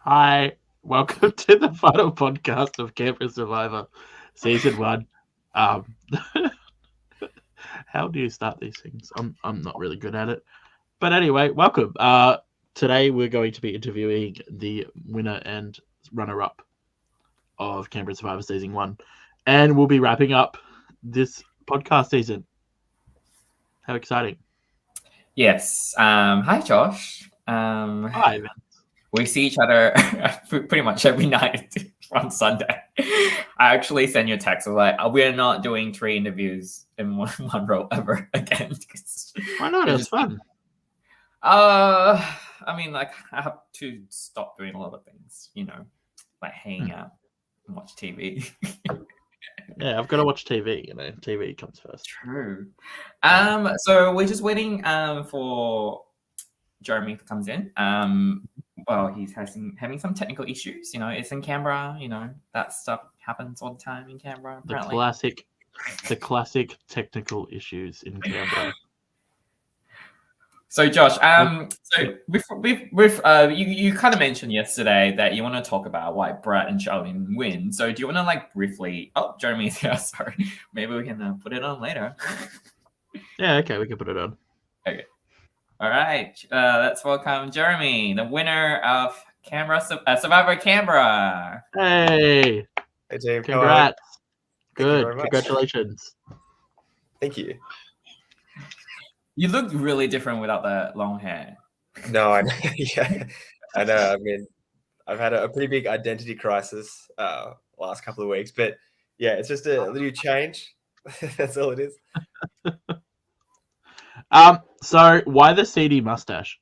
Hi, welcome to the final podcast of Canberra Survivor, Season 1. Um, how do you start these things? I'm not really good at it. But anyway, welcome. Today we're going to be interviewing the winner and runner-up of Canberra Survivor Season 1. And we'll be wrapping up this podcast season. How exciting. Yes. Hi, Josh. Hi, man. We see each other pretty much every night on Sunday. I actually send you a text of like, we're not doing 3 interviews in one row ever again. Why not? It's fun. I mean, like, I have to stop doing a lot of things, like hang out and watch TV. Yeah, I've got to watch TV. TV comes first. True. So we're just waiting for Jeremy comes in. Well, he's having some technical issues. It's in Canberra. That stuff happens all the time in Canberra. Apparently. The classic technical issues in Canberra. So Josh, so you kind of mentioned yesterday that you want to talk about why Brad and Charlene win. So do you want to like briefly? Oh, Jeremy's here. Sorry, maybe we can put it on later. Yeah, okay, we can put it on. Okay. All right, let's welcome Jeremy, the winner of Survivor Canberra. Hey, Team. Congrats! Good, congratulations. Thank you. You look really different without the long hair. No, I know. Yeah, I know. I mean, I've had a pretty big identity crisis last couple of weeks, but yeah, it's just a little change. That's all it is. So why the CD mustache?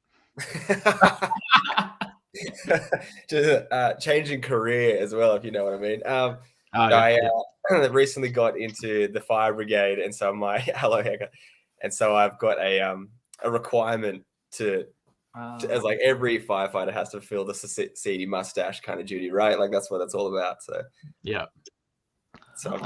Just changing career as well, if you know what I mean. I recently got into the fire brigade, and so my hello haircut, and so I've got a requirement to as like every firefighter has to fill the seedy mustache kind of duty, right? Like that's what it's all about. So yeah. So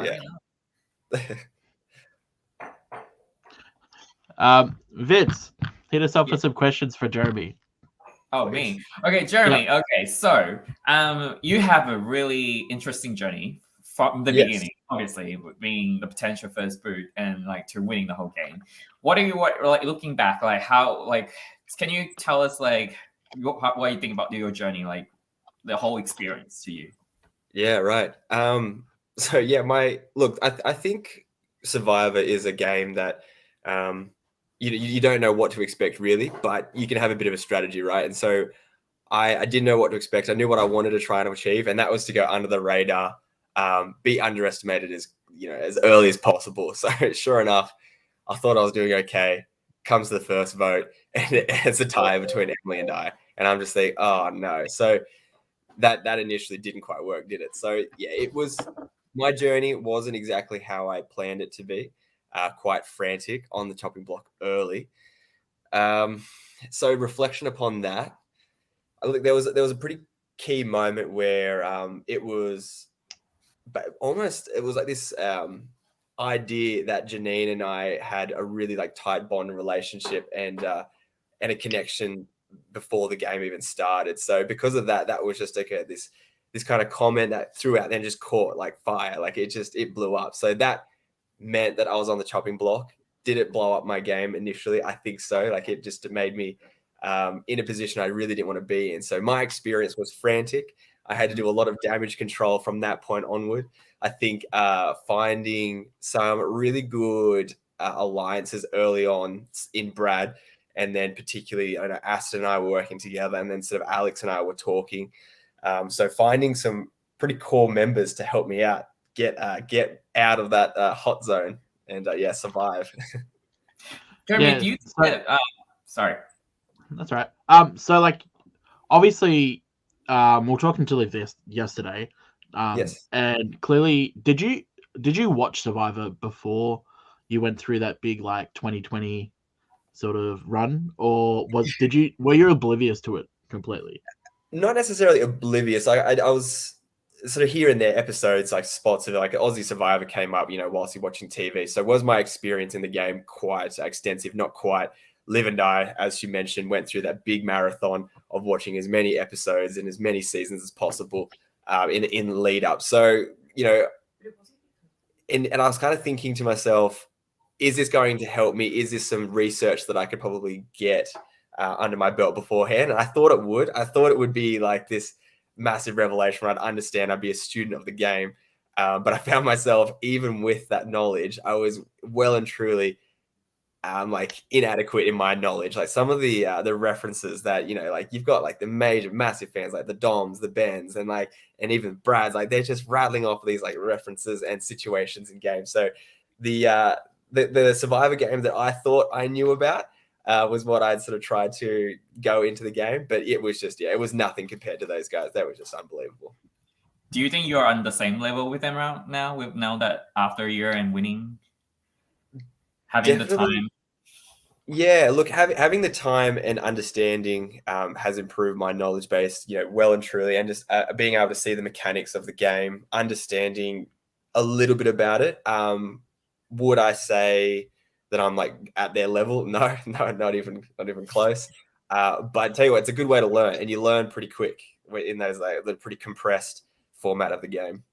Vince, hit us up for some questions for Jeremy. Oh, me. Okay, Jeremy. Yeah. Okay, so you have a really interesting journey from the beginning, obviously, being the potential first boot and like to winning the whole game. What like looking back, like how, like, can you tell us like what you think about your journey, like the whole experience to you? Yeah, right. So yeah, I think Survivor is a game that you don't know what to expect really, but you can have a bit of a strategy, right? And so I didn't know what to expect. I knew what I wanted to try and achieve, and that was to go under the radar, be underestimated as early as possible. So sure enough, I thought I was doing okay. Comes to the first vote, and it's a tie between Emily and I, and I'm just like, oh no. So that initially didn't quite work, did it? So yeah, my journey wasn't exactly how I planned it to be. Quite frantic on the chopping block early. So reflection upon that, I think there was a pretty key moment where it was like this idea that Janine and I had a really like tight bond relationship and a connection before the game even started. So because of that was just like this kind of comment that threw out, then just caught like fire, like it blew up. So that meant that I was on the chopping block. Did it blow up my game initially? I think so. Like it made me in a position I really didn't want to be in. So my experience was frantic. I had to do a lot of damage control from that point onward. I think finding some really good alliances early on in Brad, and then particularly Aston and I were working together, and then sort of Alex and I were talking. So finding some pretty core members to help me out, get out of that hot zone, and survive. Jeremy, do you sorry. That's right. So like obviously we're talking to Liv yesterday. Yes. And clearly did you watch Survivor before you went through that big like 2020 sort of run, or were you oblivious to it completely? Not necessarily oblivious. I was sort of here and there episodes, like spots of like Aussie Survivor came up, whilst you're watching TV. So was my experience in the game quite extensive? Not quite. Liv and I, as she mentioned, went through that big marathon of watching as many episodes and as many seasons as possible in the lead up. So, and I was kind of thinking to myself, is this going to help me? Is this some research that I could probably get under my belt beforehand? And I thought it would. I thought it would be like this massive revelation where I'd understand, I'd be a student of the game. But I found myself, even with that knowledge, I was well and truly like inadequate in my knowledge. Like some of the references that, like you've got like the major massive fans like the Doms, the Bens, and even Brad's, like they're just rattling off these like references and situations in games. So the Survivor game that I thought I knew about was what I'd sort of tried to go into the game, but it was just, it was nothing compared to those guys. They were just unbelievable. Do you think you're on the same level with them now that after a year and winning, having the time? Yeah, look, having the time and understanding has improved my knowledge base, well and truly, and just being able to see the mechanics of the game, understanding a little bit about it. Would I say that I'm like at their level? No, not even close. But tell you what, it's a good way to learn, and you learn pretty quick in those the pretty compressed format of the game.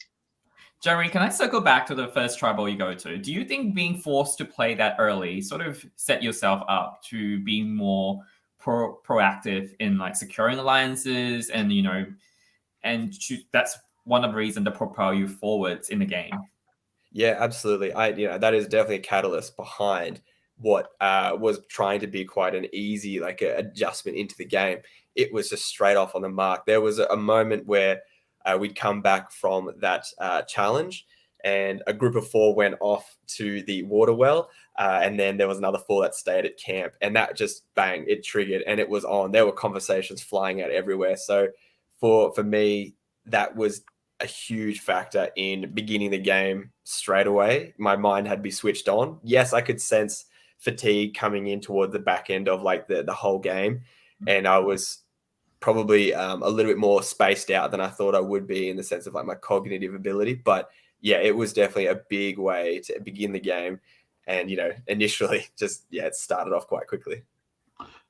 Jeremy, can I circle back to the first tribal you go to? Do you think being forced to play that early sort of set yourself up to be more proactive in like securing alliances and, that's one of the reasons to propel you forwards in the game? Yeah, absolutely. That is definitely a catalyst behind what was trying to be quite an easy adjustment into the game. It was just straight off on the mark. There was a moment where we'd come back from that challenge and a group of 4 went off to the water well. And then there was another 4 that stayed at camp, and that just bang, it triggered and it was on. There were conversations flying out everywhere. So for me, that was a huge factor in beginning the game straight away. My mind had to be switched on. Yes, I could sense fatigue coming in toward the back end of like the whole game. And I was probably a little bit more spaced out than I thought I would be in the sense of like my cognitive ability. But yeah, it was definitely a big way to begin the game. And, initially just, it started off quite quickly.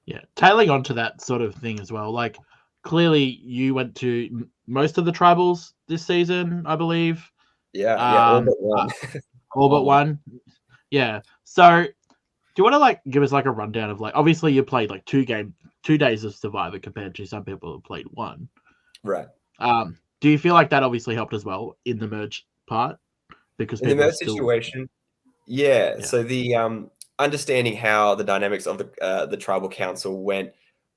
Yeah. Tailing onto that sort of thing as well. Like clearly you went to most of the tribals this season, I believe. Yeah. All but one. All but one. Yeah. So do you want to like give us like a rundown of like, obviously you played like 2 days of Survivor compared to some people who played 1. Right. Do you feel like that obviously helped as well in the merge part? Because in the merge situation, yeah. So the understanding how the dynamics of the tribal council went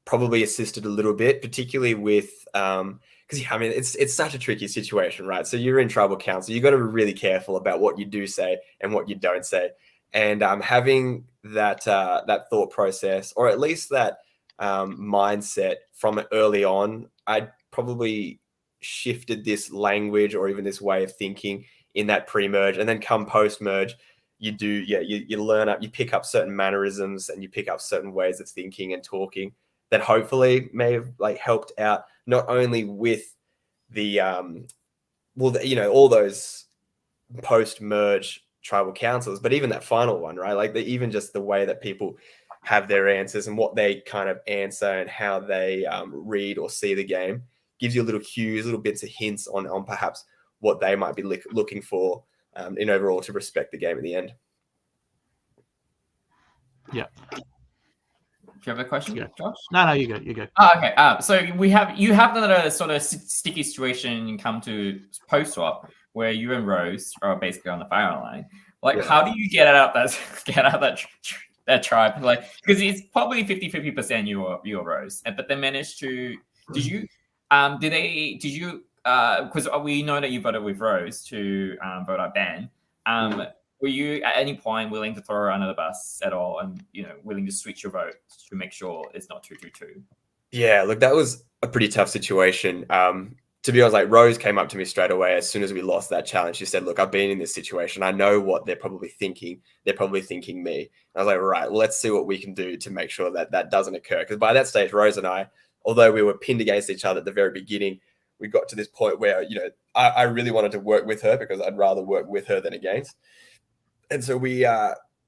probably assisted a little bit, particularly with because it's such a tricky situation, right? So you're in tribal council, you got to be really careful about what you do say and what you don't say, and having that thought process, or at least that mindset from early on, I probably shifted this language or even this way of thinking in that pre-merge, and then come post-merge, you learn up, you pick up certain mannerisms and you pick up certain ways of thinking and talking that hopefully may have like helped out not only with the all those post-merge tribal councils, but even that final one, right? Like even just the way that people have their answers and what they kind of answer and how they read or see the game gives you little cues, little bits of hints on perhaps what they might be looking for in overall to respect the game in the end. Yeah. Do you have a question, Josh? No, you go. Oh, okay. So you have another sort of sticky situation come to post swap where you and Rose are basically on the firing line. Like, how do you get out that tribe? Like, because it's probably 50% you or Rose, but they managed to. Did you? Because we know that you voted with Rose to vote out Ben. Were you at any point willing to throw her under the bus at all, and willing to switch your vote to make sure it's not 2-2-2? Yeah, look, that was a pretty tough situation. To be honest, like Rose came up to me straight away as soon as we lost that challenge. She said, "Look, I've been in this situation. I know what they're probably thinking. They're probably thinking me." And I was like, "Right, well, let's see what we can do to make sure that doesn't occur." Because by that stage, Rose and I, although we were pinned against each other at the very beginning, we got to this point where I really wanted to work with her because I'd rather work with her than against. And so we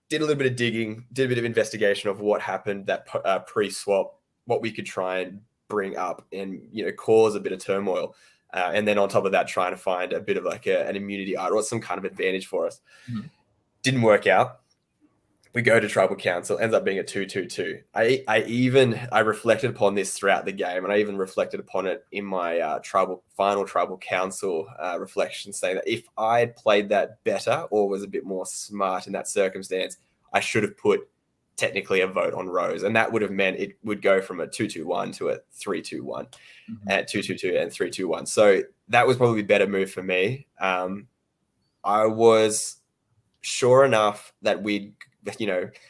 did a little bit of digging, did a bit of investigation of what happened that pre-swap, what we could try and bring up and, cause a bit of turmoil. And then on top of that, trying to find a bit of like an immunity art or some kind of advantage for us. Mhm. Didn't work out. We go to tribal council, ends up being a 2-2-2. I reflected upon this throughout the game, and I even reflected upon it in my final tribal council reflection, saying that if I had played that better or was a bit more smart in that circumstance, I should have put technically a vote on Rose, and that would have meant it would go from a 2-2-1 to a 3-2-1, and 2-2-2 and 3-2-1. So that was probably a better move for me. I was sure enough that we'd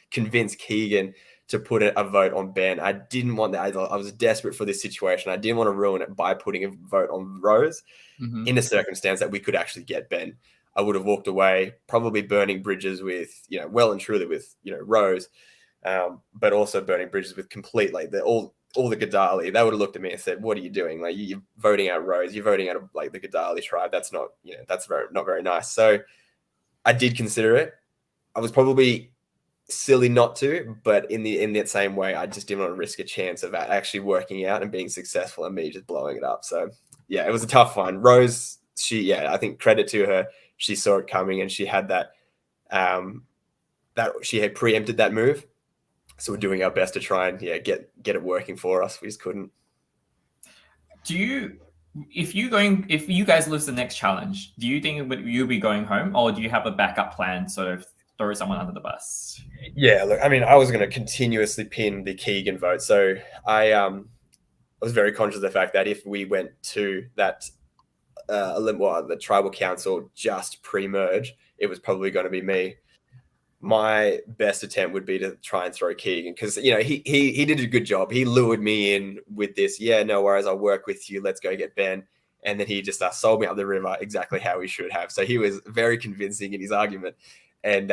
convince Keegan to put a vote on Ben. I didn't want that. I was desperate for this situation. I didn't want to ruin it by putting a vote on Rose in a circumstance that we could actually get Ben. I would have walked away, probably burning bridges with, well and truly with, Rose, but also burning bridges with complete, like all the Gadali. They would have looked at me and said, "What are you doing? Like, you're voting out Rose. You're voting out like the Gadali tribe. That's not, that's not very nice." So I did consider it. I was probably silly not to, but in that same way, I just didn't want to risk a chance of actually working out and being successful and me just blowing it up. So yeah, it was a tough one. Rose, I think credit to her, she saw it coming and she had that she had preempted that move. So we're doing our best to try and get it working for us. We just couldn't. If you guys lose the next challenge, do you think you'll be going home, or do you have a backup plan, sort of throw someone under the bus? Yeah, look, I mean, I was going to continuously pin the Keegan vote. So I was very conscious of the fact that if we went to that the tribal council just pre-merge, it was probably going to be me. My best attempt would be to try and throw Keegan, because he did a good job. He lured me in with this. Yeah, no worries, I'll work with you. Let's go get Ben. And then he just sold me up the river exactly how he should have. So he was very convincing in his argument, and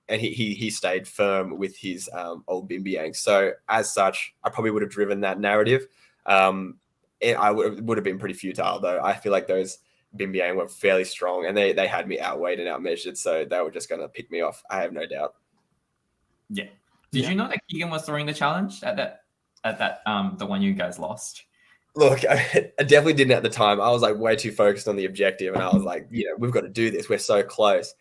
he stayed firm with his old Bimbiang. So as such, I probably would have driven that narrative. I would have been pretty futile though. I feel like those Bimbiang were fairly strong, and they had me outweighed and outmeasured, so they were just going to pick me off. I have no doubt. Yeah. Did you know that Keegan was throwing the challenge at that the one you guys lost? Look, I definitely didn't at the time. I was like way too focused on the objective, and I was like, we've got to do this. We're so close.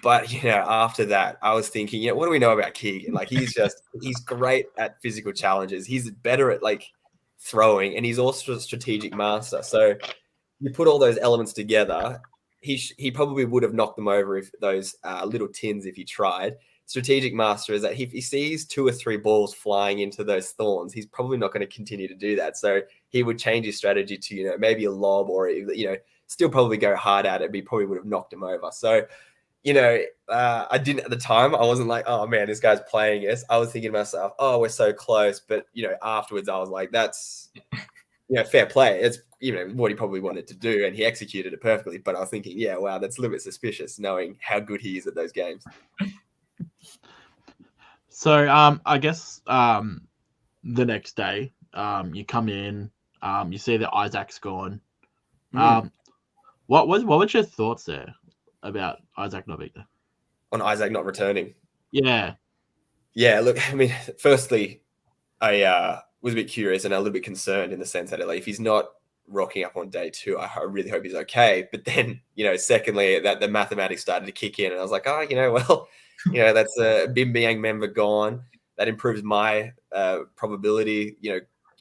But after that, I was thinking, what do we know about Keegan? Like, he's great at physical challenges. He's better at like throwing, and he's also a strategic master. So you put all those elements together, he probably would have knocked them over if those little tins if he tried. Strategic master is that if he sees 2 or 3 balls flying into those thorns, he's probably not going to continue to do that. So he would change his strategy to maybe a lob, or still probably go hard at it, but he probably would have knocked him over. So I didn't at the time. I wasn't like, oh man, this guy's playing us. I was thinking to myself, oh, we're so close. But afterwards, I was like, that's fair play. It's what he probably wanted to do, and he executed it perfectly. But I was thinking, yeah, wow, that's a little bit suspicious, knowing how good he is at those games. So I guess the next day, you come in, you see that Isaac's gone. What were your thoughts there about Isaac not being there? On Isaac not returning? Yeah. Look, I mean, firstly, I was a bit curious and a little bit concerned in the sense that if he's not rocking up on day 2, I really hope he's okay. But then, secondly, that the mathematics started to kick in, and I was like, that's a Bimbiang member gone. That improves my probability,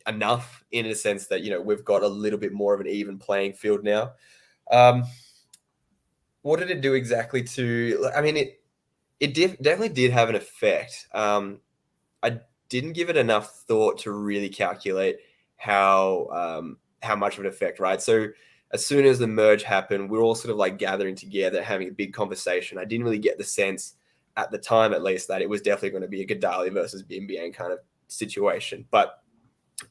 enough in a sense that, we've got a little bit more of an even playing field now. What did it do exactly to? I mean, it definitely did have an effect. I didn't give it enough thought to really calculate how much of an effect, right? So as soon as the merge happened, we were all sort of like gathering together, having a big conversation. I didn't really get the sense at the time, at least, that it was definitely going to be a Gadali versus Bimbiang kind of situation. But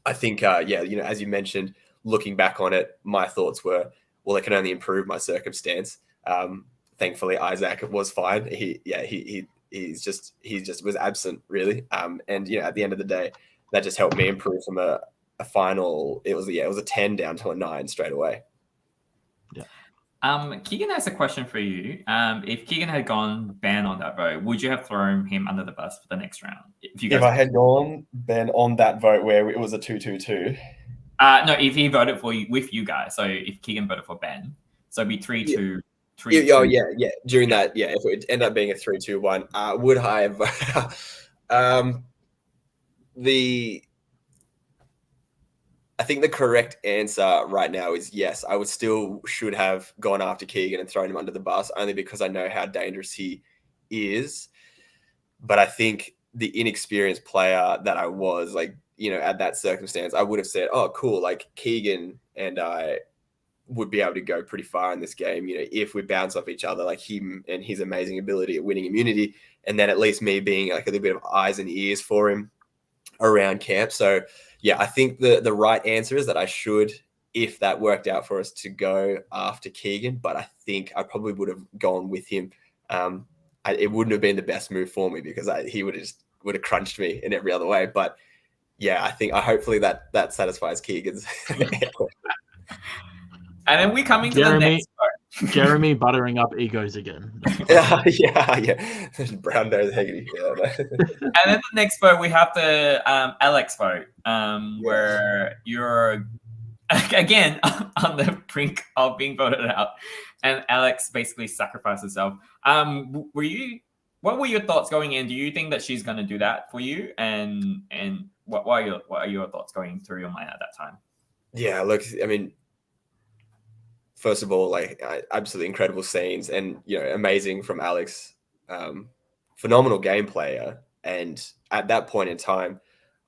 I think, as you mentioned, looking back on it, my thoughts were, well, it can only improve my circumstance. Thankfully, Isaac was fine. He just was absent, really. And at the end of the day, that just helped me improve from a final. It was a 10 down to a 9 straight away. Yeah. Keegan has a question for you. If Keegan had gone ban on that vote, would you have thrown him under the bus for the next round? If I had gone ban on that vote where it was a 2-2-2. No, if he voted for you with you guys. So if Keegan voted for Ben, so it'd be 3-2. 3-2. Oh yeah. During that, if it would end up being a 3-2-1, would I have? I think the correct answer right now is yes. I should have gone after Keegan and thrown him under the bus, only because I know how dangerous he is. But I think the inexperienced player that I was, like, at that circumstance, I would have said, oh, cool, like Keegan and I would be able to go pretty far in this game, if we bounce off each other, like him and his amazing ability at winning immunity, and then at least me being like a little bit of eyes and ears for him around camp. So yeah, I think the right answer is that I should, if that worked out for us, to go after Keegan, but I think I probably would have gone with him. It wouldn't have been the best move for me because he would have crunched me in every other way. But yeah, hopefully that satisfies Keegan's. And then we coming to the next part. Jeremy buttering up egos again. Yeah. Brown nose Haggerty. And then the next vote, we have the Alex vote, where you're again on the brink of being voted out, and Alex basically sacrificed herself. What were your thoughts going in? Do you think that she's going to do that for you? And what are your thoughts going through your mind at that time? Yeah, look, I mean, first of all, like absolutely incredible scenes, and amazing from Alex, phenomenal game player. And at that point in time,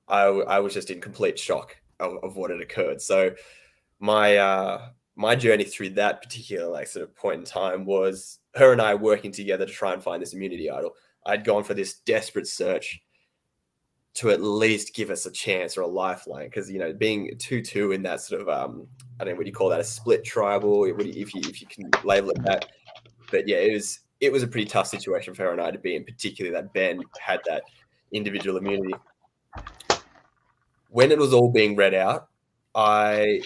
I was just in complete shock of what had occurred. So my journey through that particular sort of point in time was her and I working together to try and find this immunity idol. I'd gone for this desperate search to at least give us a chance or a lifeline, because being 2-2 in that sort of I don't know what you call that, a split tribal, if you can label it that. But yeah, it was a pretty tough situation for her and I to be in, particularly that Ben had that individual immunity. When it was all being read out, I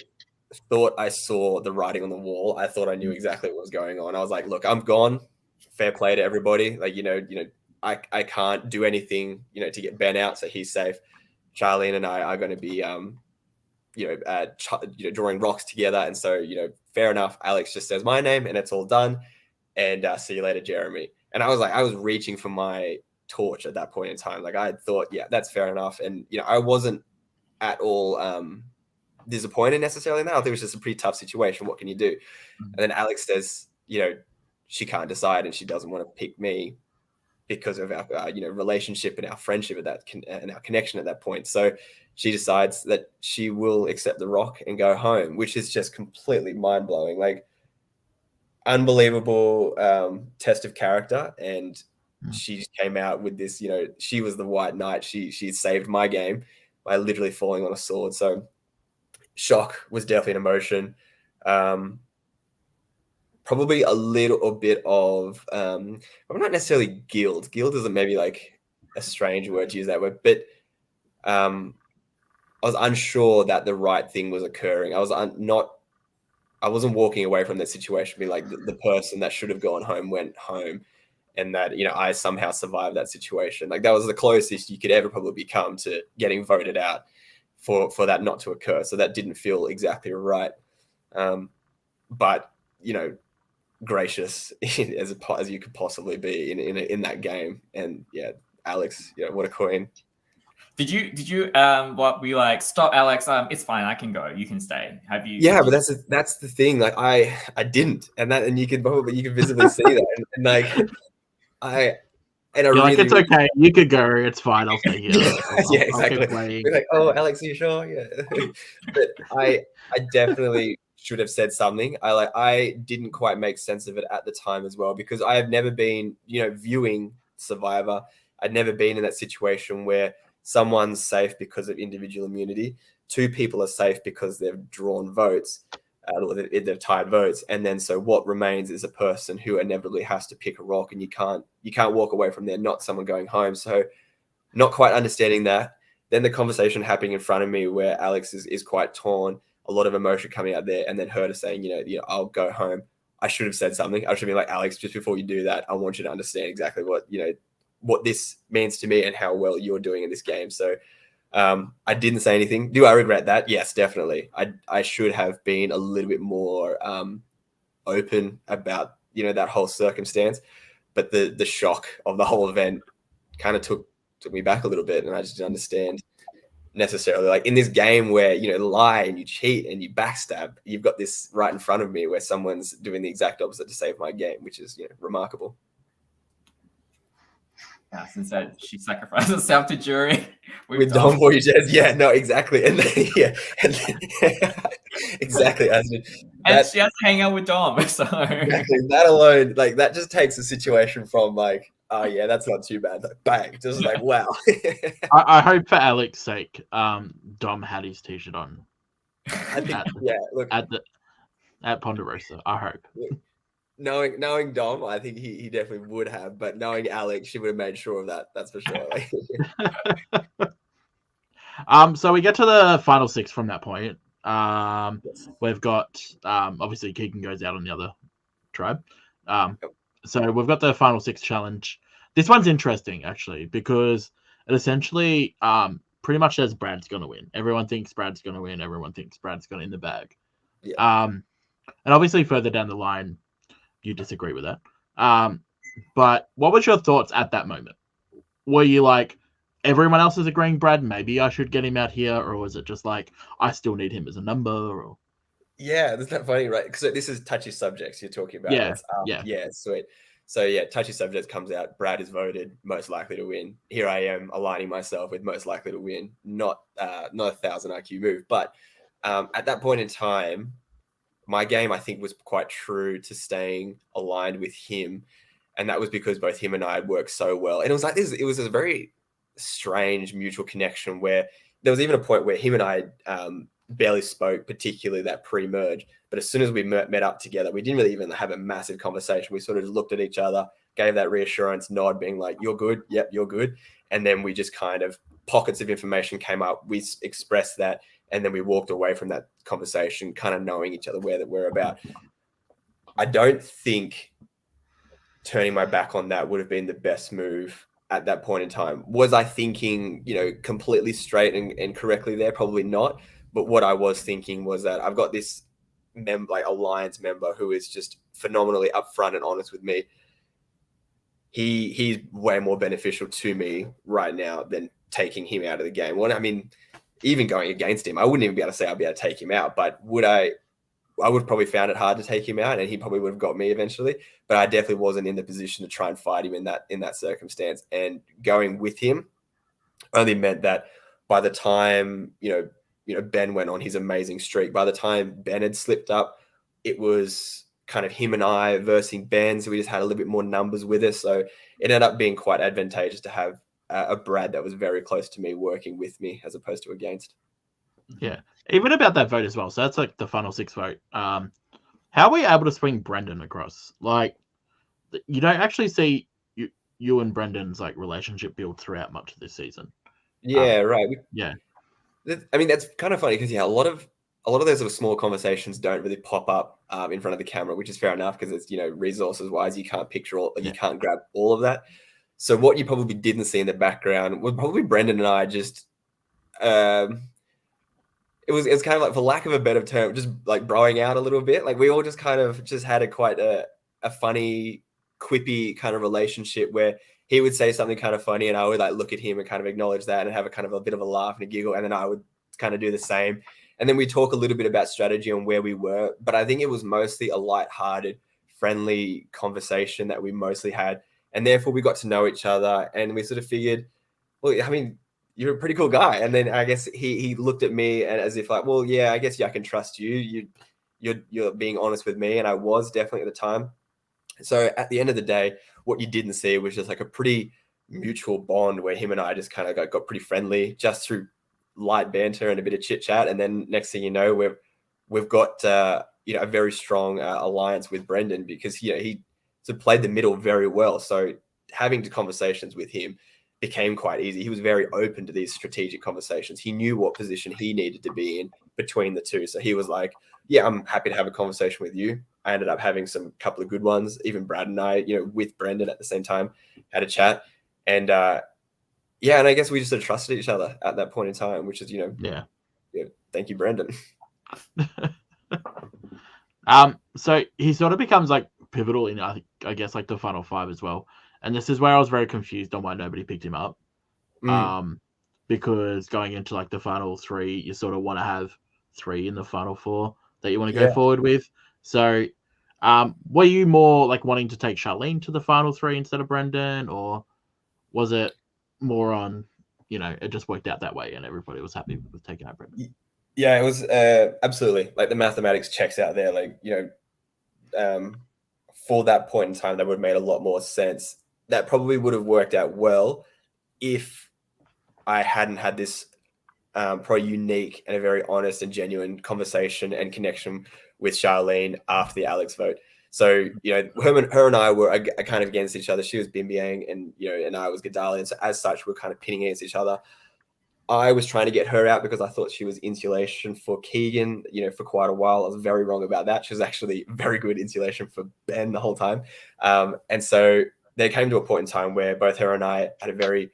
thought I saw the writing on the wall. I thought I knew exactly what was going on. I was like, look, I'm gone. Fair play to everybody. Like, I can't do anything, to get Ben out so he's safe. Charlene and I are going to be, drawing rocks together. And so, fair enough. Alex just says my name and it's all done. And see you later, Jeremy. And I was reaching for my torch at that point in time. Like, I thought, yeah, that's fair enough. And, I wasn't at all disappointed necessarily in that. I think it was just a pretty tough situation. What can you do? And then Alex says, she can't decide and she doesn't want to pick me because of our relationship and our friendship and our connection at that point. So she decides that she will accept the rock and go home, which is just completely mind-blowing. Like, unbelievable test of character. And she just came out with this, she was the white knight. She saved my game by literally falling on a sword. So shock was definitely an emotion. Probably a little bit of, I'm not necessarily guilt. Guilt isn't maybe like a strange word to use that word, but I was unsure that the right thing was occurring. I wasn't walking away from that situation being like the person that should have gone home went home, and that, I somehow survived that situation. Like, that was the closest you could ever probably become to getting voted out for that not to occur. So that didn't feel exactly right. But, gracious as you could possibly be in that game. And yeah, Alex, what a queen. Did you what be like, stop, Alex, it's fine, I can go, you can stay? Have you? Yeah, but that's the thing. Like, I didn't, and you can visibly see that, and like You're like, it's okay, you could go, it's fine, I'll stay here. Yeah, exactly. You're like, oh, Alex, are you sure? Yeah. But I definitely should have said something. I didn't quite make sense of it at the time as well, because I have never been, viewing Survivor. I'd never been in that situation where someone's safe because of individual immunity. Two people are safe because they've drawn votes, or they've tied votes. And then so what remains is a person who inevitably has to pick a rock, and you can't walk away from there, not someone going home. So not quite understanding that. Then the conversation happening in front of me where Alex is quite torn, a lot of emotion coming out there, and then her to saying, I'll go home. I should have said something. I should be like, Alex, just before you do that, I want you to understand exactly what this means to me and how well you're doing in this game. So I didn't say anything. Do I regret that? Yes, definitely. I should have been a little bit more open about that whole circumstance, but the shock of the whole event kind of took me back a little bit, and I just didn't understand necessarily, like, in this game where lie and you cheat and you backstab, you've got this right in front of me where someone's doing the exact opposite to save my game, which is remarkable. Yeah, since that she sacrificed herself to jury with Dom Voyagers. Yeah, no, exactly. And then, exactly. And she has to hang out with Dom. So exactly, that alone, like, that just takes the situation from like, oh yeah, that's not too bad. Like, bang, just like, wow. I hope for Alex's sake, Dom had his t-shirt on. I think, look, at Ponderosa. I hope. Knowing Dom, I think he definitely would have, but knowing Alex, she would have made sure of that. That's for sure. So we get to the final 6 from that point. Yes. We've got obviously Keegan goes out on the other tribe. So we've got the final 6 challenge. This one's interesting actually because it essentially pretty much says Brad's gonna win. Everyone thinks Brad's gonna win. Everyone thinks Brad's gonna in the bag. Yeah. And obviously further down the line, you disagree with that. But what was your thoughts at that moment? Were you like, everyone else is agreeing Brad, maybe I should get him out here? Or was it just like, I still need him as a number? Or yeah, isn't that funny, right? Because this is touchy subjects you're talking about. Yeah, sweet. So yeah, touchy subjects comes out. Brad is voted most likely to win. Here I am aligning myself with most likely to win. Not a 1,000 IQ move, but at that point in time, my game, I think, was quite true to staying aligned with him. And that was because both him and I had worked so well. And it was like this, it was a very strange mutual connection where there was even a point where him and I barely spoke, particularly that pre-merge. But as soon as we met up together, we didn't really even have a massive conversation. We sort of looked at each other, gave that reassurance nod, being like, you're good. Yep, you're good. And then we just kind of, pockets of information came up. We expressed that. And then we walked away from that conversation, kind of knowing each other where we're about. I don't think turning my back on that would have been the best move at that point in time. Was I thinking, completely straight and correctly there? Probably not. But what I was thinking was that I've got this alliance member who is just phenomenally upfront and honest with me. He's way more beneficial to me right now than taking him out of the game. Well, I mean, even going against him, I wouldn't even be able to say I'll be able to take him out, but I would probably found it hard to take him out, and he probably would have got me eventually, but I definitely wasn't in the position to try and fight him in that circumstance. And going with him only meant that by the time, Ben went on his amazing streak, by the time Ben had slipped up, it was kind of him and I versus Ben. So we just had a little bit more numbers with us. So it ended up being quite advantageous to have a Brad that was very close to me working with me as opposed to against. Yeah, even about that vote as well. So that's like the final 6 vote. How are we able to swing Brendan across? Like, you don't actually see you and Brendan's like relationship build throughout much of this season. Yeah, right. Yeah, I mean, that's kind of funny because a lot of those sort of small conversations don't really pop up in front of the camera, which is fair enough because it's resources wise you can't picture you can't grab all of that. So what you probably didn't see in the background was probably Brendan and I just, it was kind of like, for lack of a better term, just like broing out a little bit. Like we all just kind of just had quite a funny, quippy kind of relationship where he would say something kind of funny and I would like look at him and kind of acknowledge that and have a kind of a bit of a laugh and a giggle. And then I would kind of do the same. And then we talk a little bit about strategy and where we were. But I think it was mostly a lighthearted, friendly conversation that we mostly had. And therefore we got to know each other and we sort of figured, well, I mean, you're a pretty cool guy. And then I guess he looked at me and as if like, well, yeah, I guess I can trust you. You're being honest with me. And I was definitely at the time. So at the end of the day, what you didn't see was just like a pretty mutual bond where him and I just kind of got pretty friendly just through light banter and a bit of chit chat. And then next thing you know, we've got, a very strong alliance with Brendan because, he sort of played the middle very well. So having the conversations with him became quite easy. He was very open to these strategic conversations. He knew what position he needed to be in between the two. So he was like, yeah, I'm happy to have a conversation with you. I ended up having some couple of good ones. Even Brad and I, with Brendan at the same time, had a chat. And yeah, and I guess we just sort of trusted each other at that point in time, which is, Yeah. Thank you, Brendan. So he sort of becomes like pivotal in, I guess, like the final 5 as well. And this is where I was very confused on why nobody picked him up. Because going into like the final 3, you sort of want to have 3 in the final 4 that you want to go forward with. So were you more like wanting to take Charlene to the final 3 instead of Brendan, or was it more on, it just worked out that way and everybody was happy with taking out Brendan? Yeah, it was absolutely, like, the mathematics checks out there. Like, for that point in time, that would have made a lot more sense. That probably would have worked out well if I hadn't had this probably unique and a very honest and genuine conversation and connection with Charlene after the Alex vote. So, her and I were kind of against each other. She was Bimbiang and, and I was Gadalian. So as such, we're kind of pinning against each other. I was trying to get her out because I thought she was insulation for Keegan, for quite a while. I was very wrong about that. She was actually very good insulation for Ben the whole time. And so there came to a point in time where both her and I had a very,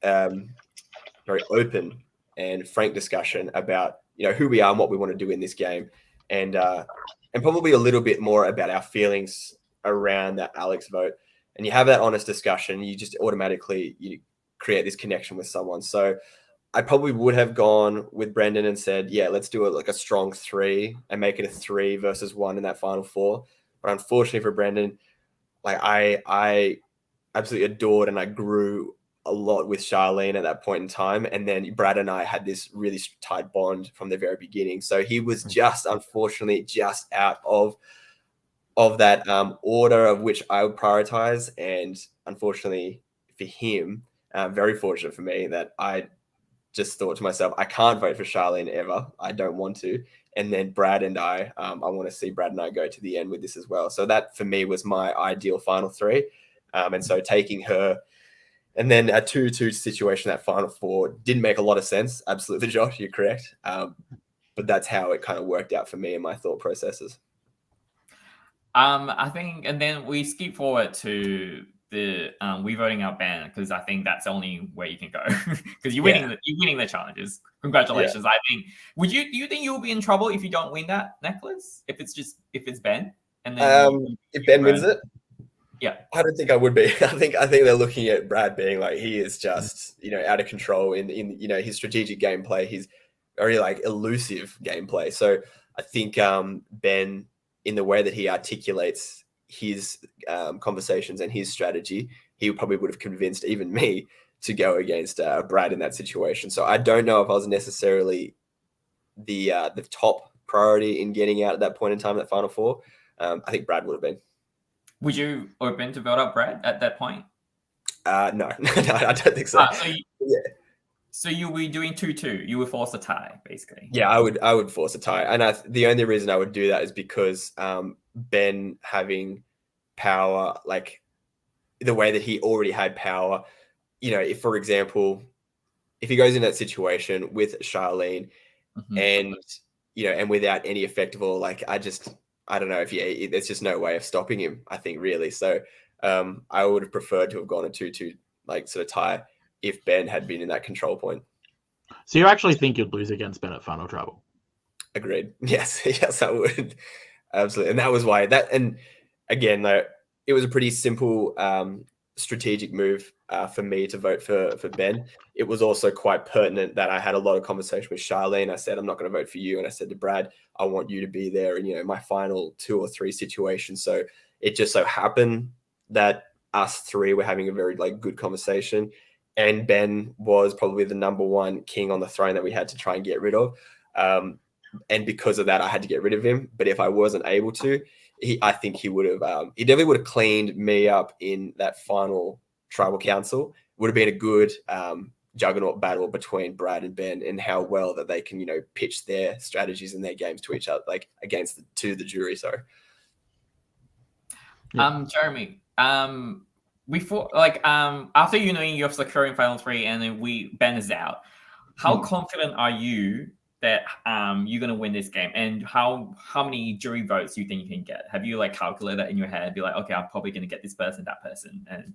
very open and frank discussion about, who we are and what we want to do in this game. And probably a little bit more about our feelings around that Alex vote. And you have that honest discussion, you just automatically, create this connection with someone. So I probably would have gone with Brendan and said, yeah, let's do it like a strong 3 and make it a 3 versus 1 in that final 4. But unfortunately for Brendan, like I absolutely adored and I grew a lot with Charlene at that point in time. And then Brad and I had this really tight bond from the very beginning. So he was just, unfortunately, just out of that order of which I would prioritize. And unfortunately for him, very fortunate for me, that I just thought to myself, I can't vote for Charlene ever. I don't want to. And then Brad and I want to see Brad and I go to the end with this as well. So that for me was my ideal final 3. And so taking her and then a 2-2 situation, that final 4 didn't make a lot of sense. Absolutely, Josh, you're correct. But that's how it kind of worked out for me and my thought processes. I think, and then we skip forward to the we voting out Ben, because I think that's the only way you can go, because you're winning the challenges. Congratulations. I think. Do you think you'll be in trouble if you don't win that necklace? If it's Ben, and then if Ben wins it, yeah, I don't think I would be. I think they're looking at Brad being like, he is just out of control in his strategic gameplay. He's very like elusive gameplay. So I think Ben, in the way that he articulates his conversations and his strategy, he probably would have convinced even me to go against Brad in that situation. So I don't know if I was necessarily the top priority in getting out at that point in time, that final 4. I think Brad would have been. Would you open to vote up Brad at that point? No, no, I don't think so. So you were doing 2-2. You would force a tie, basically. Yeah, I would force a tie, and the only reason I would do that is because Ben having power, like the way that he already had power. If, for example, if he goes in that situation with Charlene, and and without any effective, or like I don't know, if there's just no way of stopping him, I think, really. So I would have preferred to have gone a 2-2 like sort of tie if Ben had been in that control point. So you actually think you'd lose against Ben at Final Trouble? Agreed. Yes, yes, I would. Absolutely. And that was why and again, though, it was a pretty simple strategic move for me to vote for Ben. It was also quite pertinent that I had a lot of conversation with Charlene. I said, I'm not going to vote for you. And I said to Brad, I want you to be there in, my final 2 or 3 situations. So it just so happened that us 3 were having a very good conversation. And Ben was probably the number 1 king on the throne that we had to try and get rid of. And because of that, I had to get rid of him. But if I wasn't able to, I think he would have, he definitely would have cleaned me up in that final tribal council. Would have been a good juggernaut battle between Brad and Ben, and how well that they can, pitch their strategies and their games to each other, to the jury. Sorry. Jeremy, before, like, after you knowing you're securing final 3 and then Ben is out, how confident are you that you're gonna win this game, and how many jury votes do you think you can get? Have you like calculated that in your head? Be like, okay, I'm probably gonna get this person, that person, and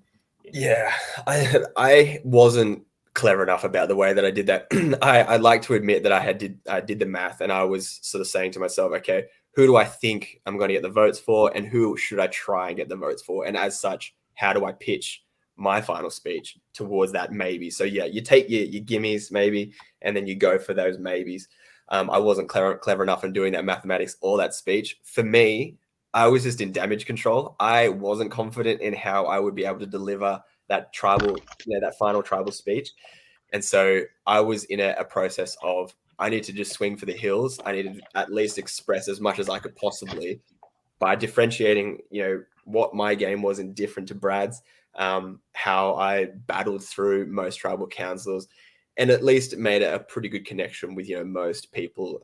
yeah, I wasn't clever enough about the way that I did that. I like to admit that I did the math, and I was sort of saying to myself, okay, who do I think I'm going to get the votes for, and who should I try and get the votes for, and as such, how do I pitch my final speech towards that maybe? So yeah, you take your gimmies maybe, and then you go for those maybes. I wasn't clever enough in doing that mathematics or that speech. For me, I was just in damage control. I wasn't confident in how I would be able to deliver that tribal, that final tribal speech. And so I was in a process of, I need to just swing for the hills. I need to at least express as much as I could possibly by differentiating, what my game was and different to Brad's, how I battled through most tribal councils, and at least made a pretty good connection with, most people,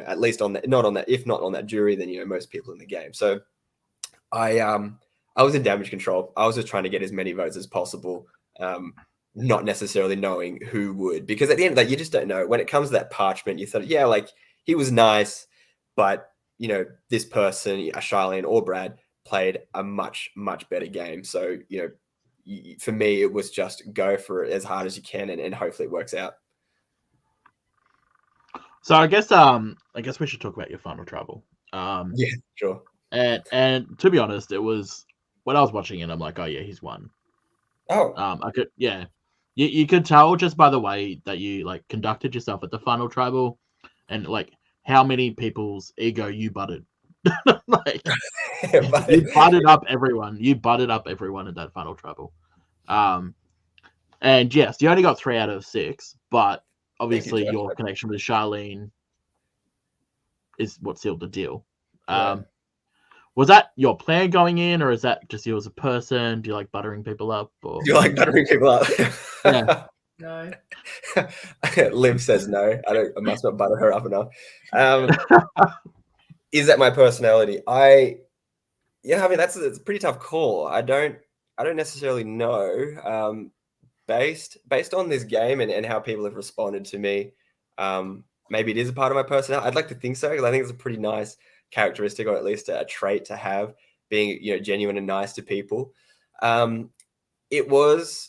at least on that, not on that, if not on that jury, then, most people in the game. So I was in damage control. I was just trying to get as many votes as possible, not necessarily knowing who would, because at the end of that, you just don't know. When it comes to that parchment, you thought, yeah, like he was nice, but this person, Charlene or Brad, played a much, much better game. So, for me, it was just go for it as hard as you can, and hopefully it works out. So I guess we should talk about your final trouble. Yeah, sure. And to be honest, it was when I was watching it, I'm like, oh yeah, he's won. Oh, I could, yeah. You could tell just by the way that you like conducted yourself at the final tribal, and like how many people's ego you butted. Like, you butted up everyone. You butted up everyone in that final tribal. And yes, you only got 3 out of 6, but obviously your connection with Charlene is what sealed the deal. Was that your plan going in, or is that just you as a person? Do you like buttering people up? Or do you like buttering people up? Yeah. no. Liv says no. I must not butter her up enough. Is that my personality? That's a pretty tough call. I don't necessarily know. Based on this game and how people have responded to me, maybe it is a part of my personality. I'd like to think so, because I think it's a pretty nice characteristic, or at least a trait to have, being genuine and nice to people. It was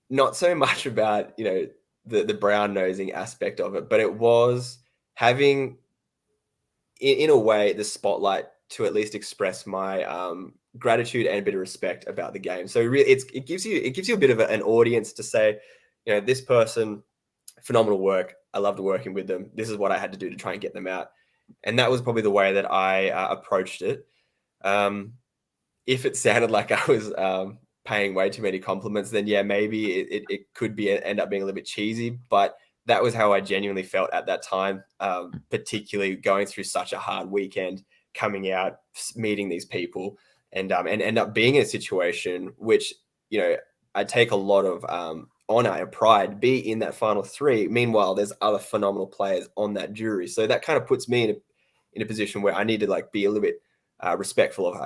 not so much about the brown nosing aspect of it, but it was having in a way the spotlight to at least express my gratitude and a bit of respect about the game. So really, it gives you a bit of an audience to say, this person, phenomenal work. I loved working with them. This is what I had to do to try and get them out. And that was probably the way that I approached it. If it sounded like I was paying way too many compliments, then yeah, maybe it could end up being a little bit cheesy, but that was how I genuinely felt at that time, particularly going through such a hard weekend, coming out, meeting these people, and end up being in a situation which, I take a lot of honor and pride, be in that final 3. Meanwhile, there's other phenomenal players on that jury. So that kind of puts me in a position where I need to like be a little bit respectful of,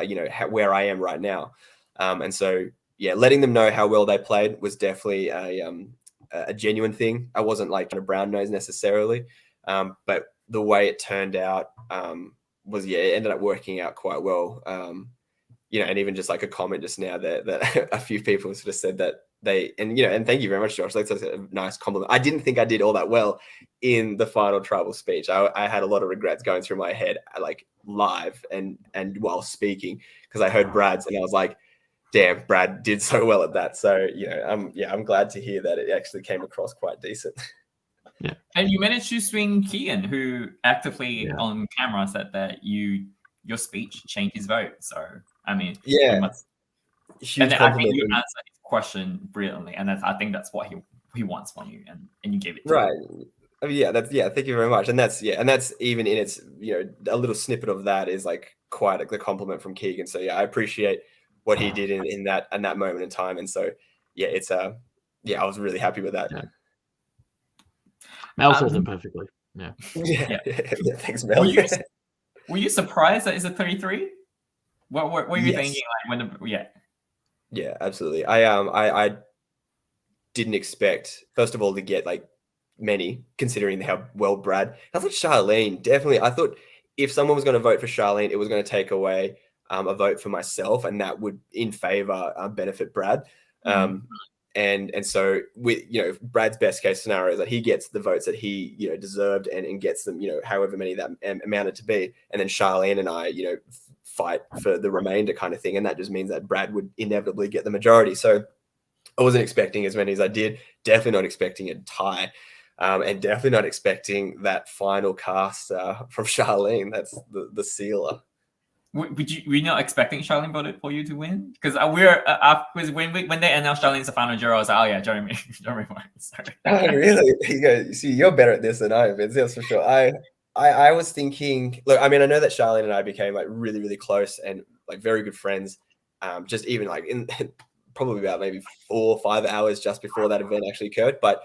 where I am right now. And so, yeah, letting them know how well they played was definitely a genuine thing. I wasn't like a brown nose necessarily, but the way it turned out was, it ended up working out quite well. And even just like a comment just now that a few people sort of said that and thank you very much, Josh. That's a nice compliment. I didn't think I did all that well in the final tribal speech. I had a lot of regrets going through my head, like live and while speaking, because I heard Brad's and I was like, damn, Brad did so well at that. So, I'm glad to hear that it actually came across quite decent. Yeah. And you managed to swing Keegan, who actively on camera said that your speech changed his vote. So, I mean, yeah. And I think you answered his question brilliantly, and I think that's what he wants from you, and you gave it to him. I mean, thank you very much. And that's even in its, a little snippet of that is like quite the compliment from Keegan. So yeah, I appreciate what he did in that moment in time. And so yeah, it's I was really happy with that. Yeah. Mel says it perfectly. Yeah. Yeah. Thanks, Mel. Were you surprised that it's a 33? What were you thinking like when Yeah, absolutely. I didn't expect, first of all, to get like many, considering how well Brad. I thought Charlene definitely. I thought if someone was going to vote for Charlene, it was going to take away a vote for myself, and that would in favor benefit Brad. And so with Brad's best case scenario is that he gets the votes that he deserved and gets them however many that amounted to be, and then Charlene and I fight for the remainder kind of thing, and that just means that Brad would inevitably get the majority. So I wasn't expecting as many as I did. Definitely not expecting a tie, and definitely not expecting that final cast from Charlene. That's the sealer. Were you not expecting Charlene voted for you to win? Because when they announced Charlene's the final juror, I was like, oh yeah, Jeremy won. Sorry. Oh really? You see, you're better at this than I am. That's for sure. I was thinking. Look, I mean, I know that Charlene and I became like really, really close and like very good friends. Just even like in probably about maybe 4 or 5 hours just before that event actually occurred. But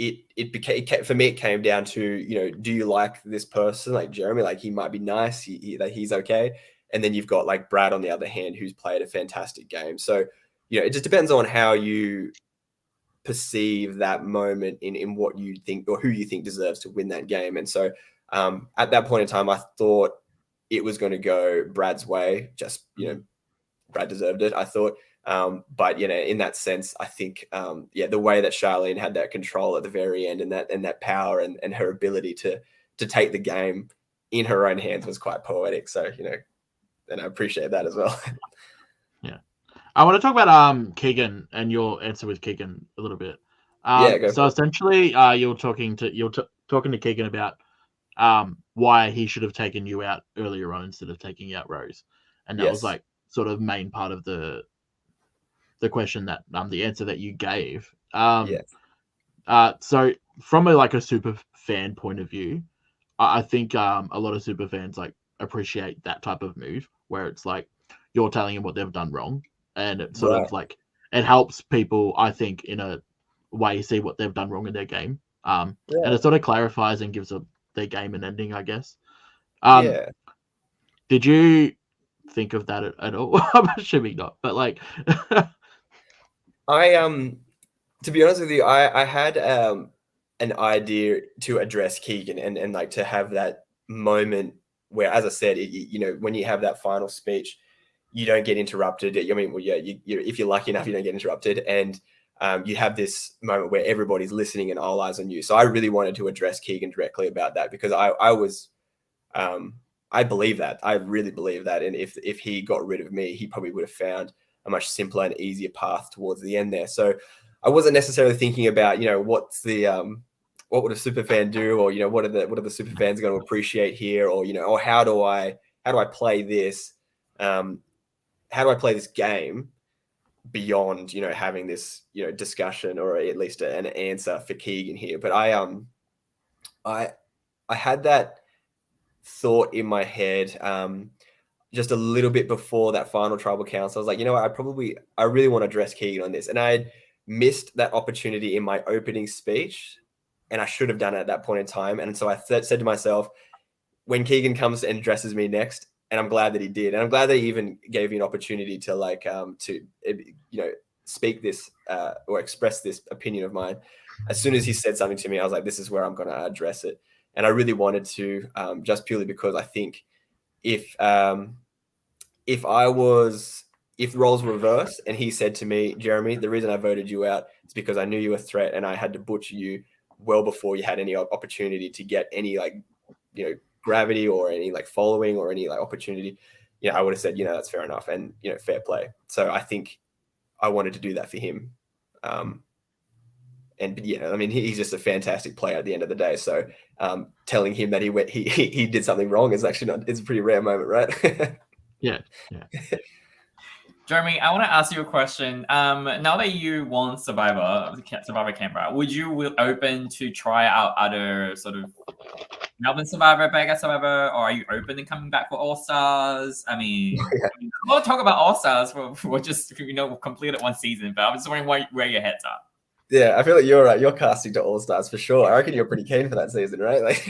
it became, for me, it came down to, do you like this person, like Jeremy? Like he might be nice, that he's okay. And then you've got like Brad on the other hand, who's played a fantastic game. So, it just depends on how you perceive that moment in what you think or who you think deserves to win that game. And so at that point in time, I thought it was going to go Brad's way. Just, Brad deserved it, I thought. But in that sense, I think the way that Charlene had that control at the very end and that power and her ability to take the game in her own hands was quite poetic. So and I appreciate that as well. Yeah, I want to talk about Keegan and your answer with Keegan a little bit. So essentially, you're talking to Keegan about why he should have taken you out earlier on instead of taking out Rose, and that was like sort of main part of the question that the answer that you gave. So from a super fan point of view, I think a lot of super fans like appreciate that type of move where it's like you're telling them what they've done wrong, and it sort of like it helps people, I think, in a way see what they've done wrong in their game. And it sort of clarifies and gives their game an ending, I guess. Did you think of that at all? I'm assuming not, but like to be honest with you, I had an idea to address Keegan and like to have that moment where, as I said, when you have that final speech, you don't get interrupted. I mean, well, if you're lucky enough, you don't get interrupted, and you have this moment where everybody's listening and all eyes on you. So I really wanted to address Keegan directly about that because I believe that. I really believe that, and if he got rid of me, he probably would have found a much simpler and easier path towards the end there. So I wasn't necessarily thinking about, what's the what would a super fan do, or what are the super fans going to appreciate here, or or how do I play this, how do I play this game beyond having this discussion or at least an answer for Keegan here. But I had that thought in my head just a little bit before that final tribal council. I was like, I really want to address Keegan on this, and I had missed that opportunity in my opening speech, and I should have done it at that point in time. And so I said to myself, when Keegan comes and addresses me next, and I'm glad that he did, and I'm glad that he even gave me an opportunity to speak this or express this opinion of mine. As soon as he said something to me, I was like, this is where I'm going to address it. And I really wanted to, just purely because I think if roles were reversed and he said to me, Jeremy, the reason I voted you out is because I knew you were a threat and I had to butcher you well before you had any opportunity to get any gravity or any following or any opportunity, I would have said, that's fair enough and fair play. So I think I wanted to do that for him. And I mean, he's just a fantastic player at the end of the day. So telling him that he did something wrong is actually it's a pretty rare moment, right? Yeah. Jeremy, I want to ask you a question. Now that you won Survivor Canberra, would you open to try out other sort of Melbourne Survivor, Vegas Survivor, or are you open to coming back for All Stars? I mean, we'll talk about All Stars for just completed one season, but I'm just wondering where your head's at. Yeah, I feel like you're casting to All Stars for sure. I reckon you're pretty keen for that season, right?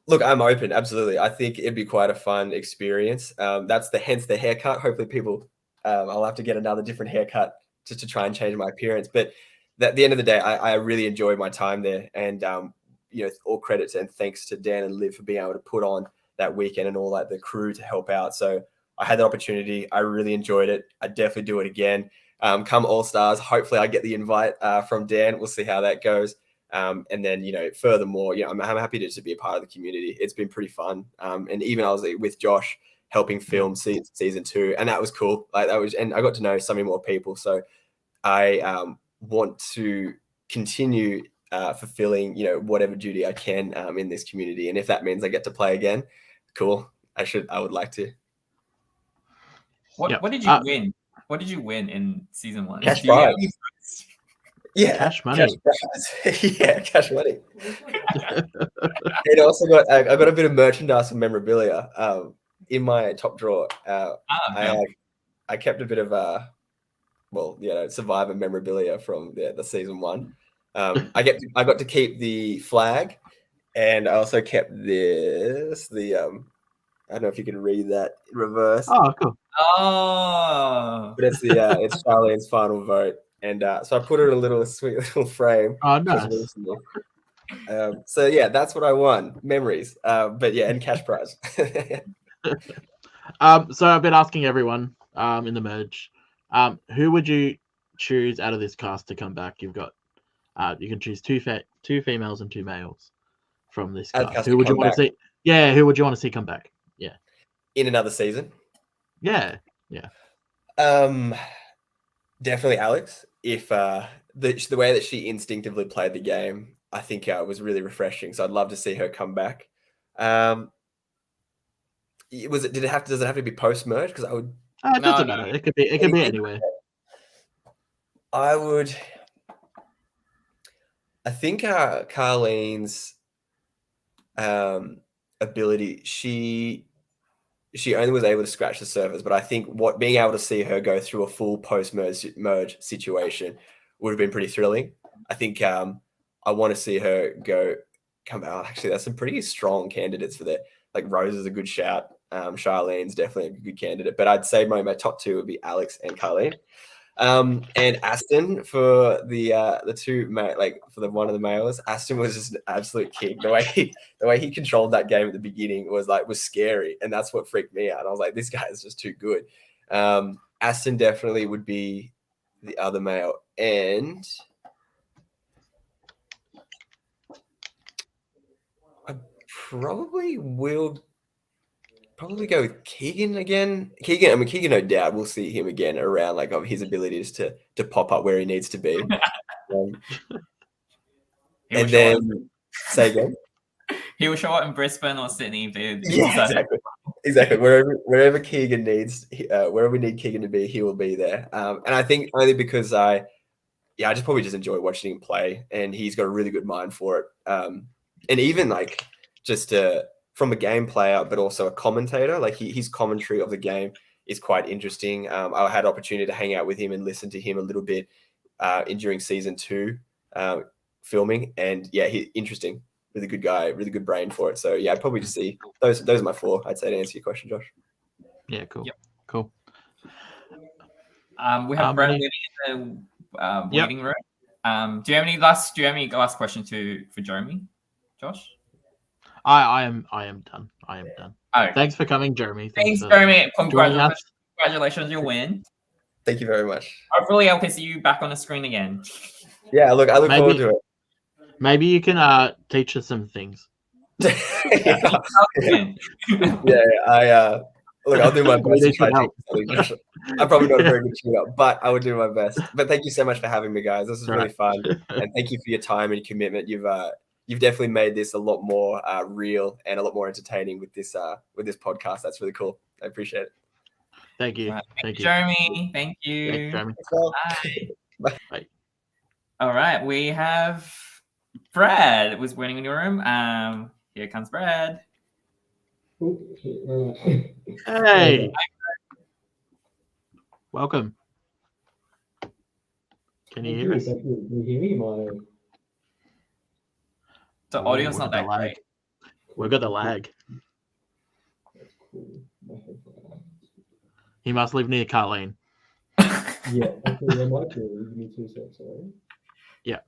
Look, I'm open. Absolutely. I think it'd be quite a fun experience. Hence the haircut. Hopefully people, I'll have to get another different haircut just to try and change my appearance. But at the end of the day, I really enjoyed my time there. And, all credits and thanks to Dan and Liv for being able to put on that weekend and all that, the crew to help out. So I had the opportunity. I really enjoyed it. I definitely do it again. Come All Stars. Hopefully I get the invite from Dan. We'll see how that goes. And then, furthermore, I'm happy to be a part of the community. It's been pretty fun. And even I was with Josh helping film season 2, and that was cool. And I got to know so many more people. So I want to continue fulfilling, whatever duty I can in this community. And if that means I get to play again, cool. I would like to. What did you win? What did you win in season 1? Cash prize. Yeah, cash money. Cash money. And also I got a bit of merchandise and memorabilia in my top drawer. I kept a bit of Survivor memorabilia from the season 1. I got to keep the flag, and I also kept this. I don't know if you can read that in reverse. Oh, cool. Oh, but it's it's Charlene's final vote. And so I put it in a little sweet little frame. Oh, nice. So yeah, that's what I won. Memories. But yeah, and cash prize. So I've been asking everyone in the merge, who would you choose out of this cast to come back? You've got you can choose two females and 2 males from this cast. Who would you want to see? Yeah, who would you want to see come back? Yeah. In another season? Yeah. Definitely Alex. If the way that she instinctively played the game, I think was really refreshing. So I'd love to see her come back. Does it have to be post merge? Because I would. It doesn't matter. It could be anywhere. I think Carlene's ability, she only was able to scratch the surface, but I think being able to see her go through a full post-merge situation would have been pretty thrilling. I think I want to see her come out. Actually, there's some pretty strong candidates for that. Like Rose is a good shout. Charlene's definitely a good candidate, but I'd say my top 2 would be Alex and Carlene. And Aston for the 2 for the one of the males. Aston was just an absolute king. The way he controlled that game at the beginning was scary, and that's what freaked me out. I was like, this guy is just too good. Aston definitely would be the other male, and I probably go with Keegan again. Keegan, no doubt, we'll see him again around of his abilities to pop up where he needs to be. And then say again. He will show up in Brisbane or Sydney. Yeah, exactly. Wherever Keegan needs, wherever we need Keegan to be, he will be there. And I think only because I just probably just enjoy watching him play, and he's got a really good mind for it. And even from a game player, but also a commentator, his commentary of the game is quite interesting. I had opportunity to hang out with him and listen to him a little bit during season 2 filming, and he's interesting. Really good guy, really good brain for it. So I'd probably just see those are my 4, I'd say, to answer your question, Josh. Yeah, cool. Yep. Cool. We have Brad living in the waiting room. Do you have any last question for Jeremy, Josh? I am done. Okay. Thanks for coming, Jeremy. Thanks, Jeremy. Congratulations on your win. Thank you very much. Hopefully, I can see you back on the screen again. Yeah, look, I look forward to it. Maybe you can teach us some things. Look, I'll do my best to try to teach something. I'm probably not a very good tutor, but I will do my best. But thank you so much for having me, guys. This is really fun, and thank you for your time and commitment. You've definitely made this a lot more real and a lot more entertaining with this podcast. That's really cool. I appreciate it. Thank you. Thank you, Jeremy. Thank you. Thanks, Jeremy. Bye. All right, we have Brad was waiting in your room. Here comes Brad. Hey. Welcome. Can you hear us? Can you hear me? The audio's not that great. We've got the lag. That's cool. My headphones. He must live near Carlene. Yeah, actually, they might do. Give me 2 seconds, sorry. Yeah.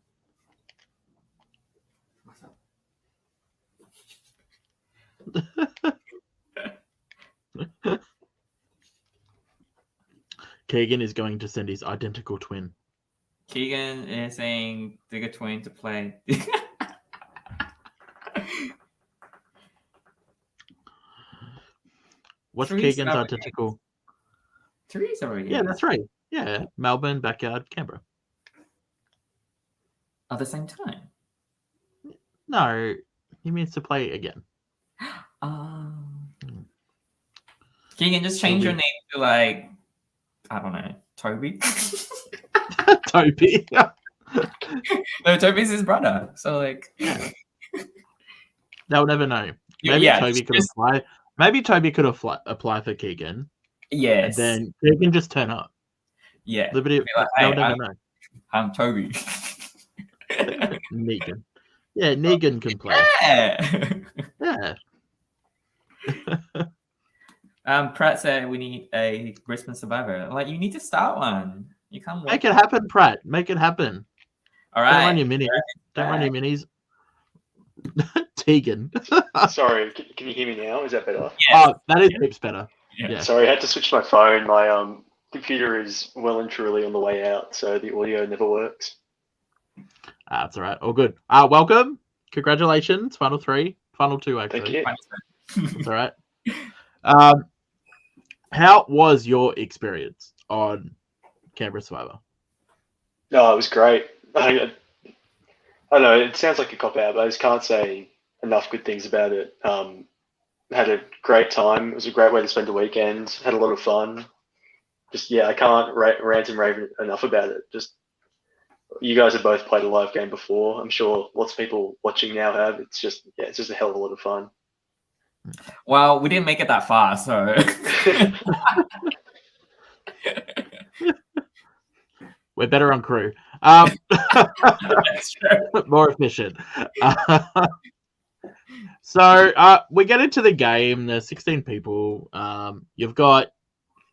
Keegan is going to send his identical twin. Keegan is saying Digger Twin to play. What's Therese Keegan's already- identical? Therese already. Yeah, is. that's right. Yeah, Melbourne, backyard, Canberra. At the same time. No, he means to play again. Keegan, just change your name to like, I don't know, Toby. Toby. No, Toby's his brother. So like, They'll never know. Maybe yeah, Toby could apply. Maybe Toby could apply for Keegan. Yes. And then Keegan just turn up. Yeah. Liberty, Like, they'll hey, never know. I'm Toby. Negan. Yeah, Negan can play. Yeah. Yeah. Pratt said we need a Brisbane Survivor. Like, you need to start one. You can't Make it happen, Pratt. Make it happen. All Don't right. run your minis. Don't run your minis. Tegan. Sorry, can you hear me now? Is that better? Yes. Oh, that is heaps better. Yeah. Yeah. Sorry, I had to switch my phone. My computer is well and truly on the way out, so the audio never works. That's all right. All good. Welcome. Congratulations. Final 3. Final 2, actually. Thank you. That's all right. How was your experience on Canberra Survivor? No, it was great. I don't know, it sounds like a cop-out, but I just can't say enough good things about it. Had a great time. It was a great way to spend the weekend. Had a lot of fun. Just, yeah, I can't rant and rave enough about it. Just, you guys have both played a live game before. I'm sure lots of people watching now have. It's just a hell of a lot of fun. Well, we didn't make it that far, so. We're better on crew. That's true. More efficient. So we get into the game. There's 16 people. You've got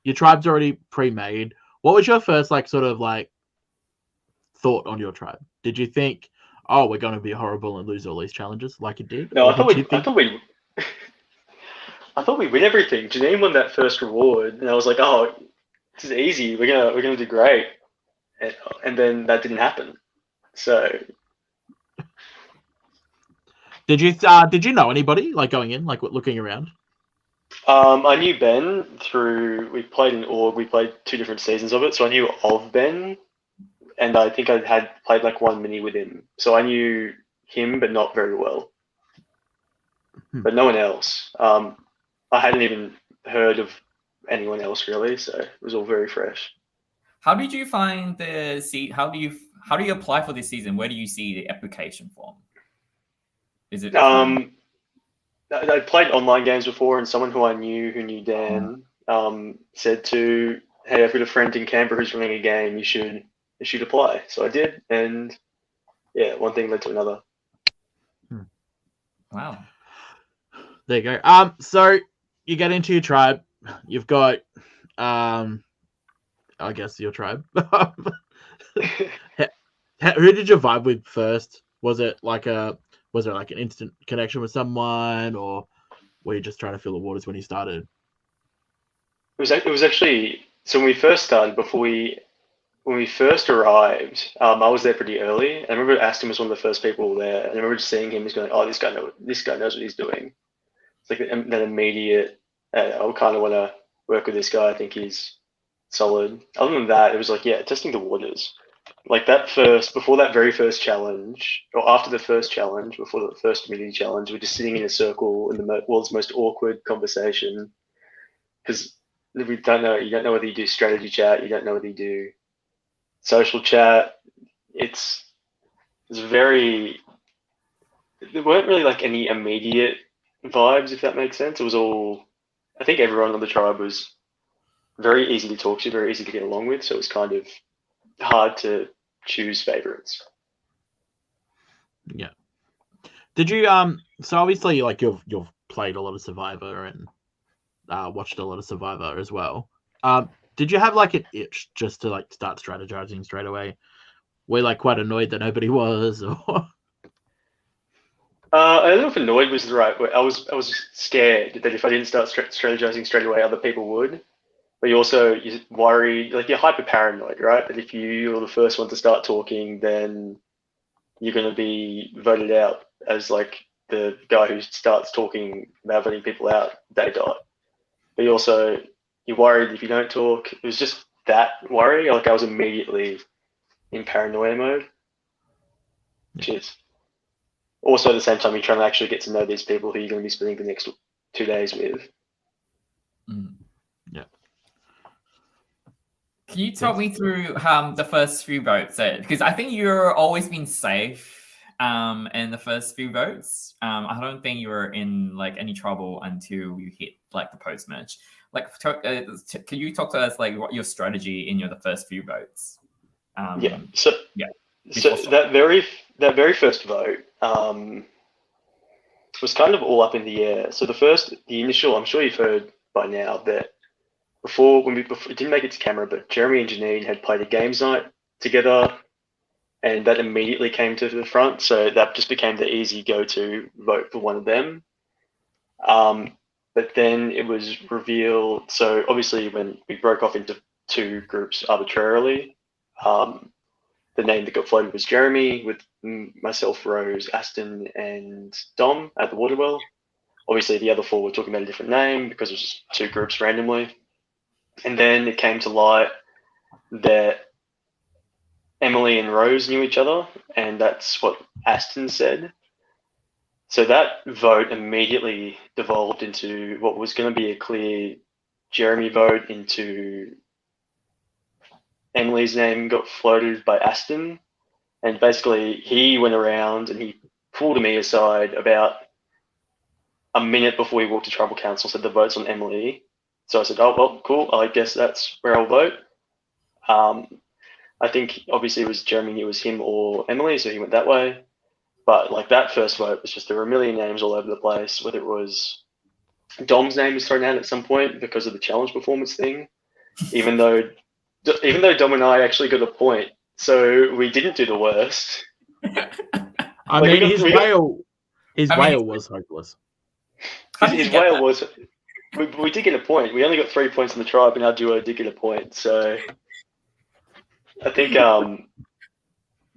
your tribe's already pre-made. What was your first thought on your tribe? Did you think, oh, we're going to be horrible and lose all these challenges like it did? No, Or I thought did I thought we win everything. Janine won that first reward, and I was like, oh, this is easy. We're gonna do great. And then that didn't happen. So Did you know anybody going in, looking around? I knew Ben through, we played in Org, we played 2 different seasons of it, so I knew of Ben, and I think I had played 1 mini with him. So I knew him, but not very well. But no one else. I hadn't even heard of anyone else really, so it was all very fresh. How did you find the seat? How do you apply for this season? Where do you see the application form? Is it? I played online games before, and someone who knew Dan, said to, "Hey, I've got a friend in Canberra who's running a game. You should apply." So I did, and yeah, one thing led to another. Wow. There you go. So you get into your tribe. You've got, I guess your tribe. Who did you vibe with first? Was there an instant connection with someone, or were you just trying to feel the waters when you started? It was actually, so when we first started, when we first arrived, I was there pretty early. I remember Aston was one of the first people there, and I remember just seeing him. He's going, "Oh, this guy knows what he's doing." It's like that immediate. I kind of want to work with this guy. I think he's solid. Other than that, it was testing the waters. Before that very first challenge, or after the first challenge, before the first community challenge, we're just sitting in a circle in the world's most awkward conversation, because you don't know whether you do strategy chat, you don't know whether you do social chat. There weren't really any immediate vibes, if that makes sense. It was all, I think everyone on the tribe was very easy to talk to, very easy to get along with, so it was kind of hard to choose favorites. Yeah. Did you So obviously, like you've played a lot of Survivor and watched a lot of Survivor as well. Did you have like an itch just to like start strategizing straight away? Were you like quite annoyed that nobody was, or I don't know if annoyed was the right word. I was scared that if I didn't start strategizing straight away, other people would. But you worry, like you're hyper paranoid, right? That if you're the first one to start talking, then you're going to be voted out as like the guy who starts talking about voting people out day dot. But you're worried if you don't talk. It was just that worry. Like I was immediately in paranoia mode. Cheers. Also, at the same time, you're trying to actually get to know these people who you're going to be spending the next 2 days with. Yeah. Can you talk me through the first few votes? Because I think you're always been safe in the first few votes. I don't think you were in like any trouble until you hit like the post match. Like, can you talk to us like what your strategy in the first few votes? So that very first vote was kind of all up in the air. So the initial, I'm sure you've heard by now that before it didn't make it to camera, but Jeremy and Janine had played a games night together, and that immediately came to the front. So that just became the easy go-to vote for one of them. But then it was revealed. So obviously, when we broke off into two groups arbitrarily, the name that got floated was Jeremy, with myself, Rose, Aston, and Dom at the Waterwell. Obviously, the other four were talking about a different name because it was just two groups randomly. And then it came to light that Emily and Rose knew each other, and that's what Aston said. So that vote immediately devolved into what was going to be a clear Jeremy vote into Emily's name got floated by Aston, and basically he went around and he pulled me aside about a minute before we walked to tribal council, said the vote's on Emily. So I said, oh, well, cool, I guess that's where I'll vote. I think obviously it was Jeremy knew it was him or Emily, so he went that way. But like that first vote was just there were a million names all over the place, whether it was Dom's name was thrown out at some point because of the challenge performance thing, even though Dom and I actually got a point, so we didn't do the worst. I mean, his whale was hopeless. His whale was. We did get a point. We only got 3 points in the tribe, and our duo did get a point. So I think,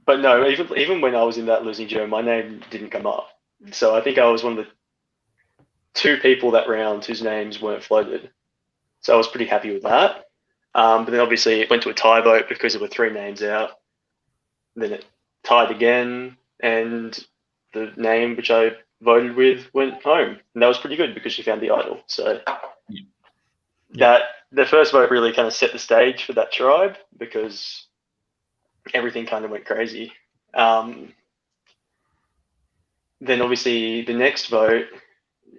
but no, even when I was in that losing duo, my name didn't come up. So I think I was one of the 2 people that round whose names weren't floated. So I was pretty happy with that. But then obviously it went to a tie vote because there were 3 names out. Then it tied again, and the name which I voted with went home, and that was pretty good because she found the idol. So that the first vote really kind of set the stage for that tribe because everything kind of went crazy. Then obviously the next vote,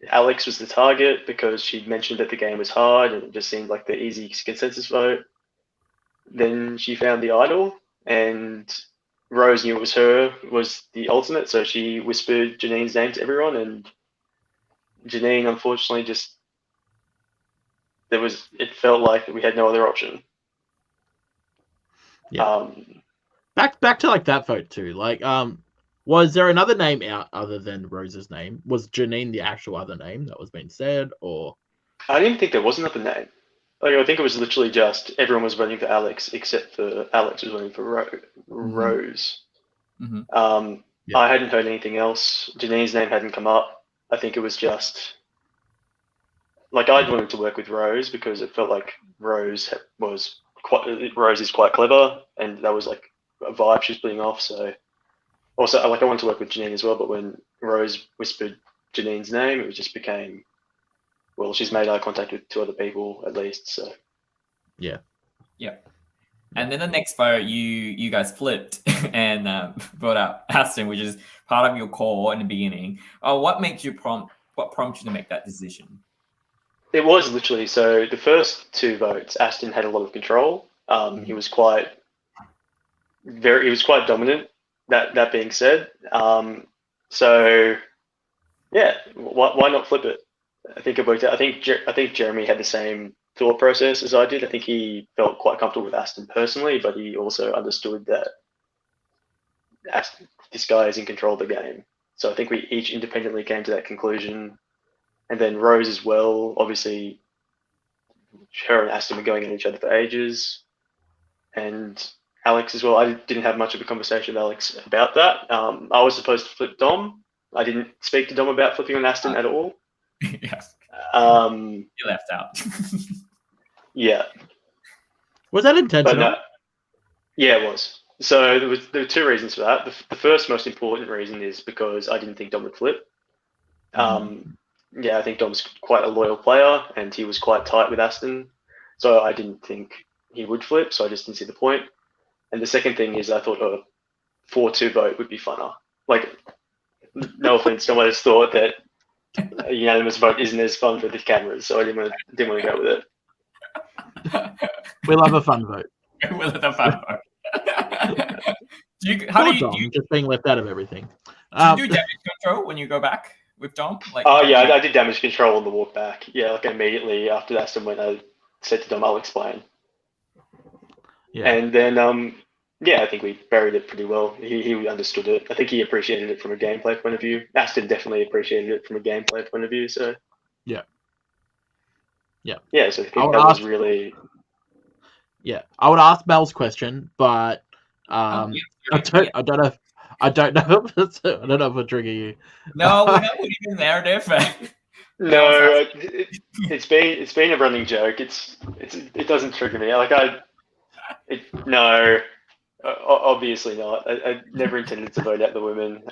Alex was the target because she'd mentioned that the game was hard and it just seemed like the easy consensus vote. Then she found the idol, and Rose knew it was her, was the alternate, so she whispered Janine's name to everyone, and Janine, unfortunately, it felt like we had no other option. Yeah. Back to like that vote too. Like, was there another name out other than Rose's name? Was Janine the actual other name that was being said, or? I didn't think there was another name. Like, I think it was literally just everyone was voting for Alex except for Alex was voting for Rose. Mm-hmm. I hadn't heard anything else. Janine's name hadn't come up. I think it was just like I'd wanted to work with Rose because it felt like Rose is quite clever, and that was like a vibe she was putting off. So also like I wanted to work with Janine as well, but when Rose whispered Janine's name, it just became, well, she's made eye contact with 2 other people at least. So yeah. And then the next vote, you guys flipped and brought up Aston, which is part of your core in the beginning. What prompted you to make that decision? It was literally, so the first 2 votes, Aston had a lot of control. He was quite dominant. That being said, So yeah, why not flip it? I think it worked out. I think Jeremy had the same thought process as I did. I think he felt quite comfortable with Aston personally, but he also understood that this guy is in control of the game. So I think we each independently came to that conclusion. And then Rose as well, obviously, her and Aston were going at each other for ages. And Alex as well. I didn't have much of a conversation with Alex about that. I was supposed to flip Dom. I didn't speak to Dom about flipping on Aston at all. Yes. You left out. Yeah. Was that intentional? But no, yeah, it was. So there were two reasons for that. The first most important reason is because I didn't think Dom would flip. Yeah, I think Dom's quite a loyal player, and he was quite tight with Aston. So I didn't think he would flip, so I just didn't see the point. And the second thing is I thought a 4-2 vote would be funner. Like, no offense, no one has thought that a unanimous vote isn't as fun for the cameras, so I didn't want to go with it. We love a fun vote. We love a fun vote. Dom just being left out of everything. Do you do damage control when you go back with Dom? Like, yeah, I did damage control on the walk back. Yeah, like immediately after Aston went, I said to Dom, I'll explain. Yeah. And then, yeah, I think we buried it pretty well. He understood it. I think he appreciated it from a gameplay point of view. Aston definitely appreciated it from a gameplay point of view. So yeah. So I think that was really. Yeah, I would ask Mel's question, but I don't know if it'll trigger you. No, we're not putting in narrative. No, it's been a running joke. It doesn't trigger me. Like no, obviously not. I never intended to vote out the women.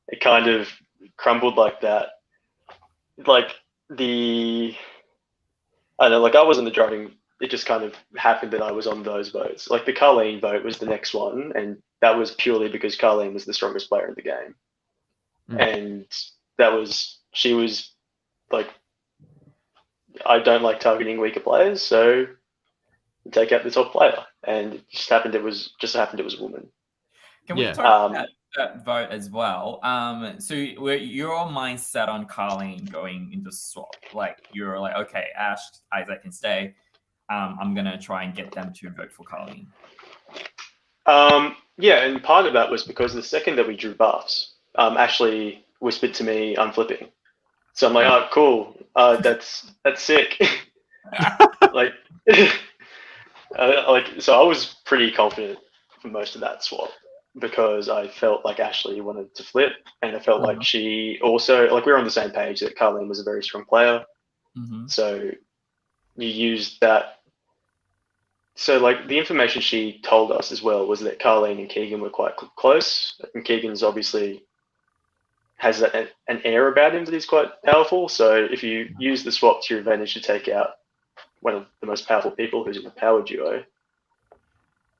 It kind of crumbled like that. Like I don't know. Like I wasn't the driving. It just kind of happened that I was on those votes. Like the Carleen vote was the next one, and that was purely because Carleen was the strongest player in the game, and she was like, I don't like targeting weaker players, so take out the top player, and it just happened it was a woman. Can we talk about that vote as well? So your mindset on Carleen going into swap, like you're like, okay, Ash, Isaac can stay. I'm gonna try and get them to vote for Carleen. Yeah, and part of that was because the second that we drew buffs, Ashley whispered to me, "I'm flipping." So I'm like, "Oh, cool. That's sick." like, so I was pretty confident for most of that swap because I felt like Ashley wanted to flip, and I felt like she also we were on the same page that Carleen was a very strong player. So you used that. So, the information she told us as well was that Carleen and Keegan were quite close, and Keegan's obviously has an air about him that he's quite powerful. So, if you use the swap to your advantage to take out one of the most powerful people who's in a power duo,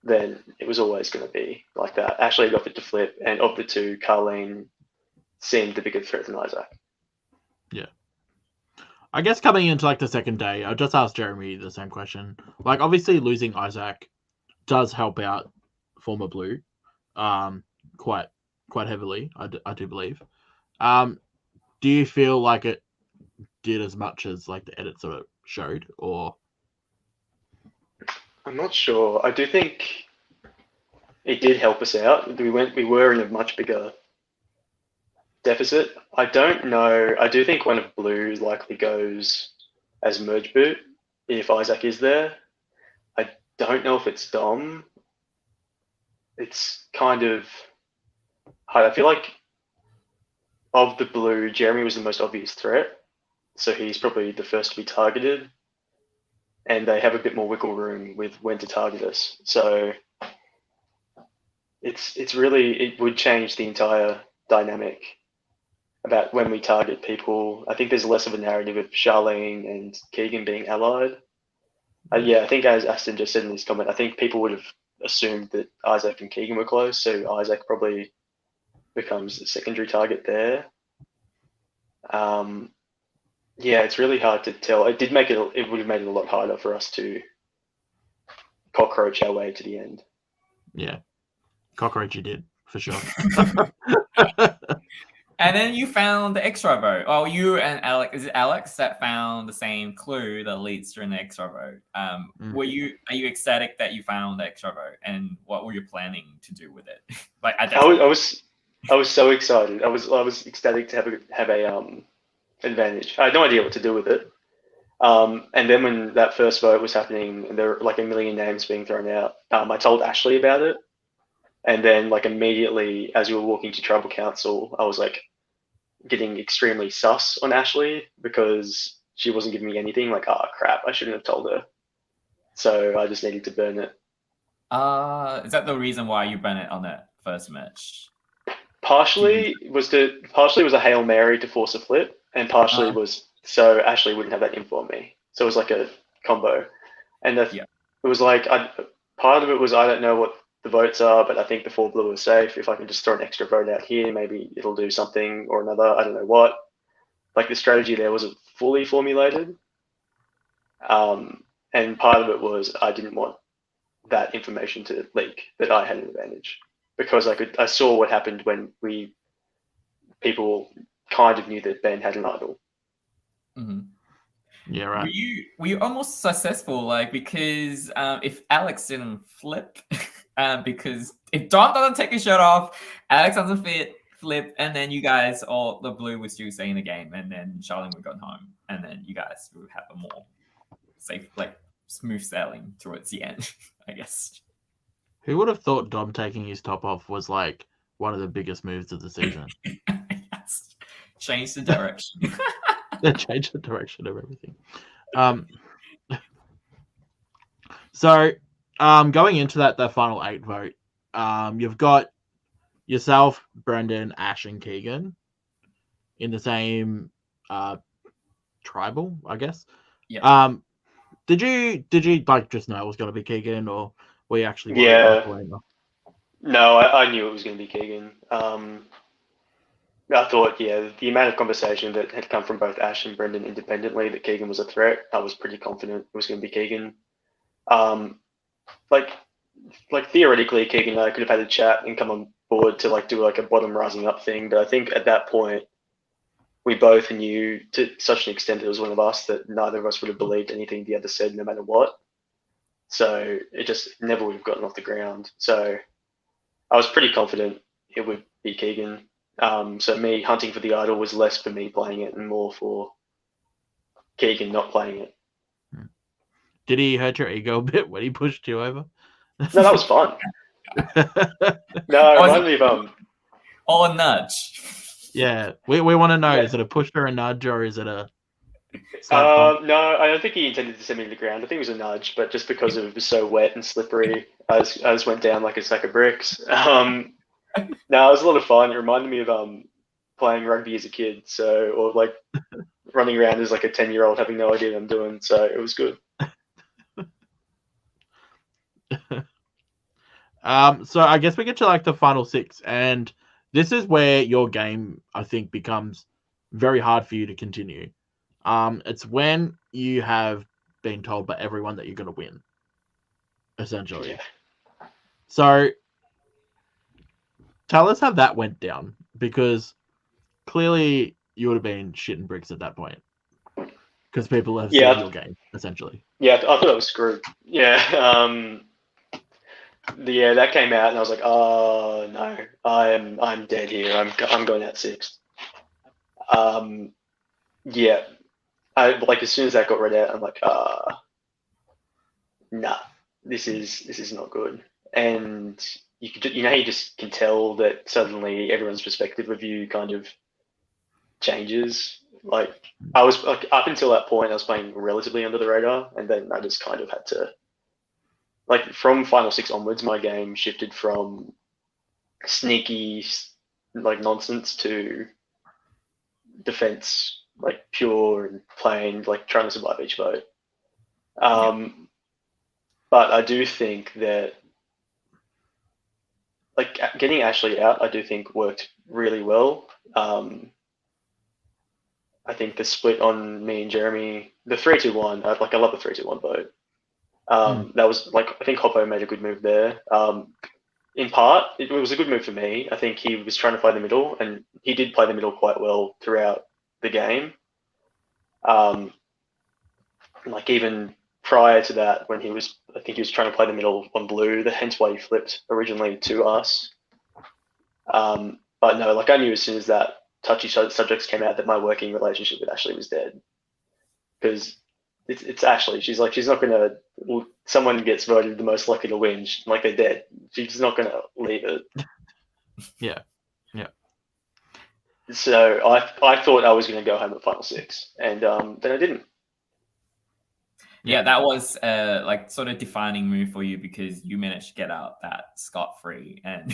then it was always going to be like that. Ashley got it to flip, and of the two, Carleen seemed the bigger threat than Isaac. Yeah. I guess coming into the second day, I'll just ask Jeremy the same question. Obviously losing Isaac does help out former Blue, quite heavily. I do believe. Do you feel like it did as much as the edit sort of showed, or? I'm not sure. I do think it did help us out. We were in a much bigger deficit. I don't know. I do think one of Blue likely goes as merge boot if Isaac is there. I don't know if it's Dom. It's kind of hard. I feel like of the Blue, Jeremy was the most obvious threat, so he's probably the first to be targeted, and they have a bit more wiggle room with when to target us. So it would change the entire dynamic about when we target people. I think there's less of a narrative of Charlene and Keegan being allied. I think as Aston just said in his comment, I think people would have assumed that Isaac and Keegan were close, so Isaac probably becomes the secondary target there. It's really hard to tell. It would have made it a lot harder for us to cockroach our way to the end. Yeah, cockroach you did. for sure. And then you found the extra vote. Oh, you and Alex. Is it Alex that found the same clue that leads to an extra vote? Are you ecstatic that you found the extra vote, and what were you planning to do with it? Like at that I was so excited. I was ecstatic to have a advantage. I had no idea what to do with it. And then when that first vote was happening, and there were like a million names being thrown out, I told Ashley about it. And then like immediately as we were walking to tribal council, I was like getting extremely sus on Ashley because she wasn't giving me anything. Like, oh crap, I shouldn't have told her. So I just needed to burn it. Is that the reason why you burned it on that first match? Partially was a Hail Mary to force a flip, and partially was so Ashley wouldn't have that info on me. So it was like a combo. And it was like part of it was I don't know what the votes are, but I think the 4 blue is safe. If I can just throw an extra vote out here, maybe it'll do something or another. I don't know what. Like the strategy there wasn't fully formulated. And part of it was I didn't want that information to leak that I had an advantage because I saw what happened when people kind of knew that Ben had an idol. Mm-hmm. Yeah, right. Were you almost successful? Like because if Alex didn't flip, because if Dom doesn't take his shirt off, Alex doesn't flip, and then you guys all the blue would still stay in the game, and then Charlene would go home, and then you guys would have a more safe, like smooth sailing towards the end, I guess. Who would have thought Dom taking his top off was like one of the biggest moves of the season? Yes. Change the direction. Change the direction of everything. So going into the final 8 vote, you've got yourself, Brendan, Ash, and Keegan in the same tribal, I guess. Yeah. Did you like just know it was going to be Keegan, or were you actually worried? Yeah. No, I knew it was going to be Keegan. I thought, the amount of conversation that had come from both Ash and Brendan independently that Keegan was a threat, I was pretty confident it was going to be Keegan. Like theoretically, Keegan and I could have had a chat and come on board to like do like a bottom rising up thing, but I think at that point we both knew to such an extent that it was one of us that neither of us would have believed anything the other said, no matter what. So it just never would have gotten off the ground. So I was pretty confident it would be Keegan. So me hunting for the idol was less for me playing it and more for Keegan not playing it. Did he hurt your ego a bit when he pushed you over? No, that was fun. No, it reminded me of or a nudge. Yeah, we want to know: is it a push or a nudge, or is it a? No, I don't think he intended to send me to the ground. I think it was a nudge, but just because it was so wet and slippery, I just went down like a sack of bricks. No, it was a lot of fun. It reminded me of playing rugby as a kid, or like running around as like a 10-year-old having no idea what I'm doing. So it was good. So I guess we get to like the final 6, and this is where your game, I think, becomes very hard for you to continue. It's when you have been told by everyone that you're going to win, essentially. Yeah. So tell us how that went down, because clearly you would have been shitting bricks at that point, because people have seen your game, essentially. Yeah, I thought I was screwed. Yeah. That came out, and I was like, "Oh no, I'm dead here. I'm going out 6th." Yeah, I like as soon as that got read out, I'm like, nah, this is not good. And you just can tell that suddenly everyone's perspective of you kind of changes. Like I was like up until that point, I was playing relatively under the radar, and then I just kind of had to. Like from final 6 onwards, my game shifted from sneaky like nonsense to defense, like pure and plain, like trying to survive each vote. But I do think that like getting Ashley out, I do think worked really well. I think the split on me and Jeremy, the 3-2-1, I love the 3-2-1 vote. That was like I think Hoppo made a good move there. in part, it was a good move for me. I think he was trying to play the middle, and he did play the middle quite well throughout the game. Like even prior to that, when I think he was trying to play the middle on blue, hence why he flipped originally to us. But no, like I knew as soon as that touchy subjects came out that my working relationship with Ashley was dead, because it's Ashley. She's not gonna. Someone gets voted the most likely to win, like they're dead. She's not gonna leave it. Yeah. So I thought I was gonna go home at final 6, and then I didn't. Yeah, that was like sort of defining move for you, because you managed to get out that scot-free, and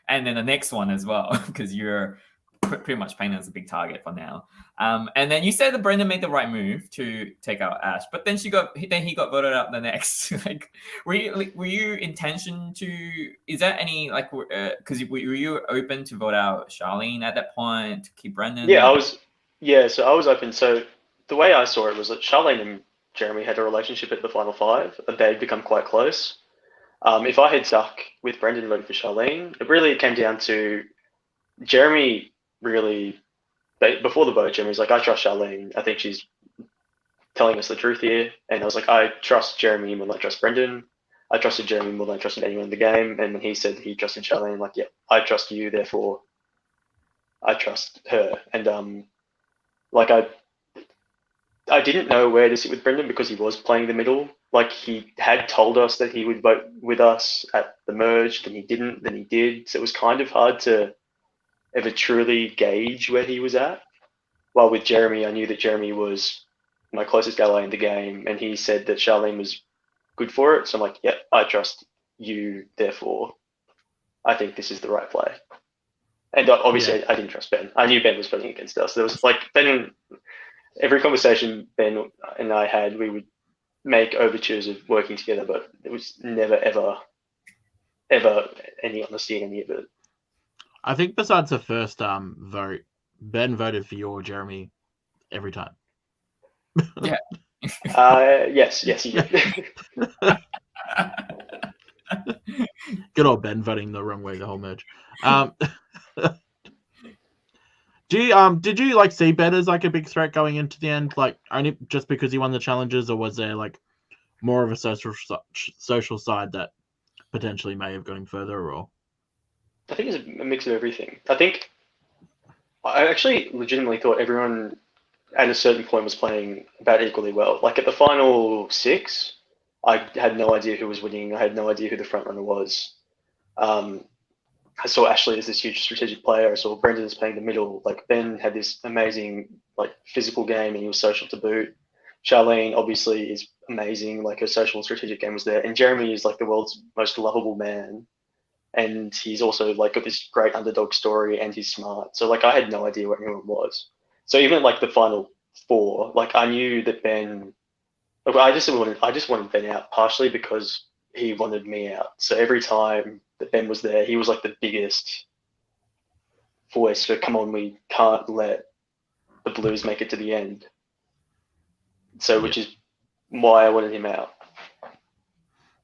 then the next one as well, because you're pretty much painted as a big target for now. And then you said that Brendan made the right move to take out Ash, but then he got voted out the next. Like, were you intention to? Is that any like? Because were you open to vote out Charlene at that point to keep Brendan? Yeah, I was. Yeah, so I was open. So the way I saw it was that Charlene and Jeremy had a relationship at the final 5, and they'd become quite close. If I had stuck with Brendan and voted for Charlene, it really came down to Jeremy. Really, before the vote, Jeremy was like, "I trust Charlene. I think she's telling us the truth here." And I was like, "I trust Jeremy more than I trust Brendan. I trusted Jeremy more than I trusted anyone in the game." And when he said he trusted Charlene, I'm like, "Yeah, I trust you. Therefore, I trust her." And like I didn't know where to sit with Brendan because he was playing the middle. Like he had told us that he would vote with us at the merge, then he didn't, then he did. So it was kind of hard to ever truly gauge where he was at. While with Jeremy, I knew that Jeremy was my closest ally in the game, and he said that Charlene was good for it. So I'm like, yep, I trust you, therefore I think this is the right play. And obviously I didn't trust Ben. I knew Ben was voting against us. There was like Ben, every conversation Ben and I had, we would make overtures of working together, but it was never, ever any honesty in any of it. I think besides the first vote, Ben voted for you or Jeremy every time. Yeah. Yes, he did. Good old Ben voting the wrong way the whole merge. Did you like see Ben as like a big threat going into the end, like only just because he won the challenges, or was there like more of a social side that potentially may have got him further? Or I think it's a mix of everything. I actually legitimately thought everyone at a certain point was playing about equally well. Like at the final 6, I had no idea who was winning. I had no idea who the front runner was. I saw Ashley as this huge strategic player. I saw Brendan as playing the middle. Like Ben had this amazing like physical game, and he was social to boot. Charlene obviously is amazing. Like her social and strategic game was there. And Jeremy is like the world's most lovable man. And he's also like got this great underdog story, and he's smart. So like I had no idea what anyone was. So even like the final 4, like I knew that Ben. Look, I just wanted Ben out partially because he wanted me out. So every time that Ben was there, he was like the biggest voice for come on, we can't let the Blues make it to the end. So which is why I wanted him out.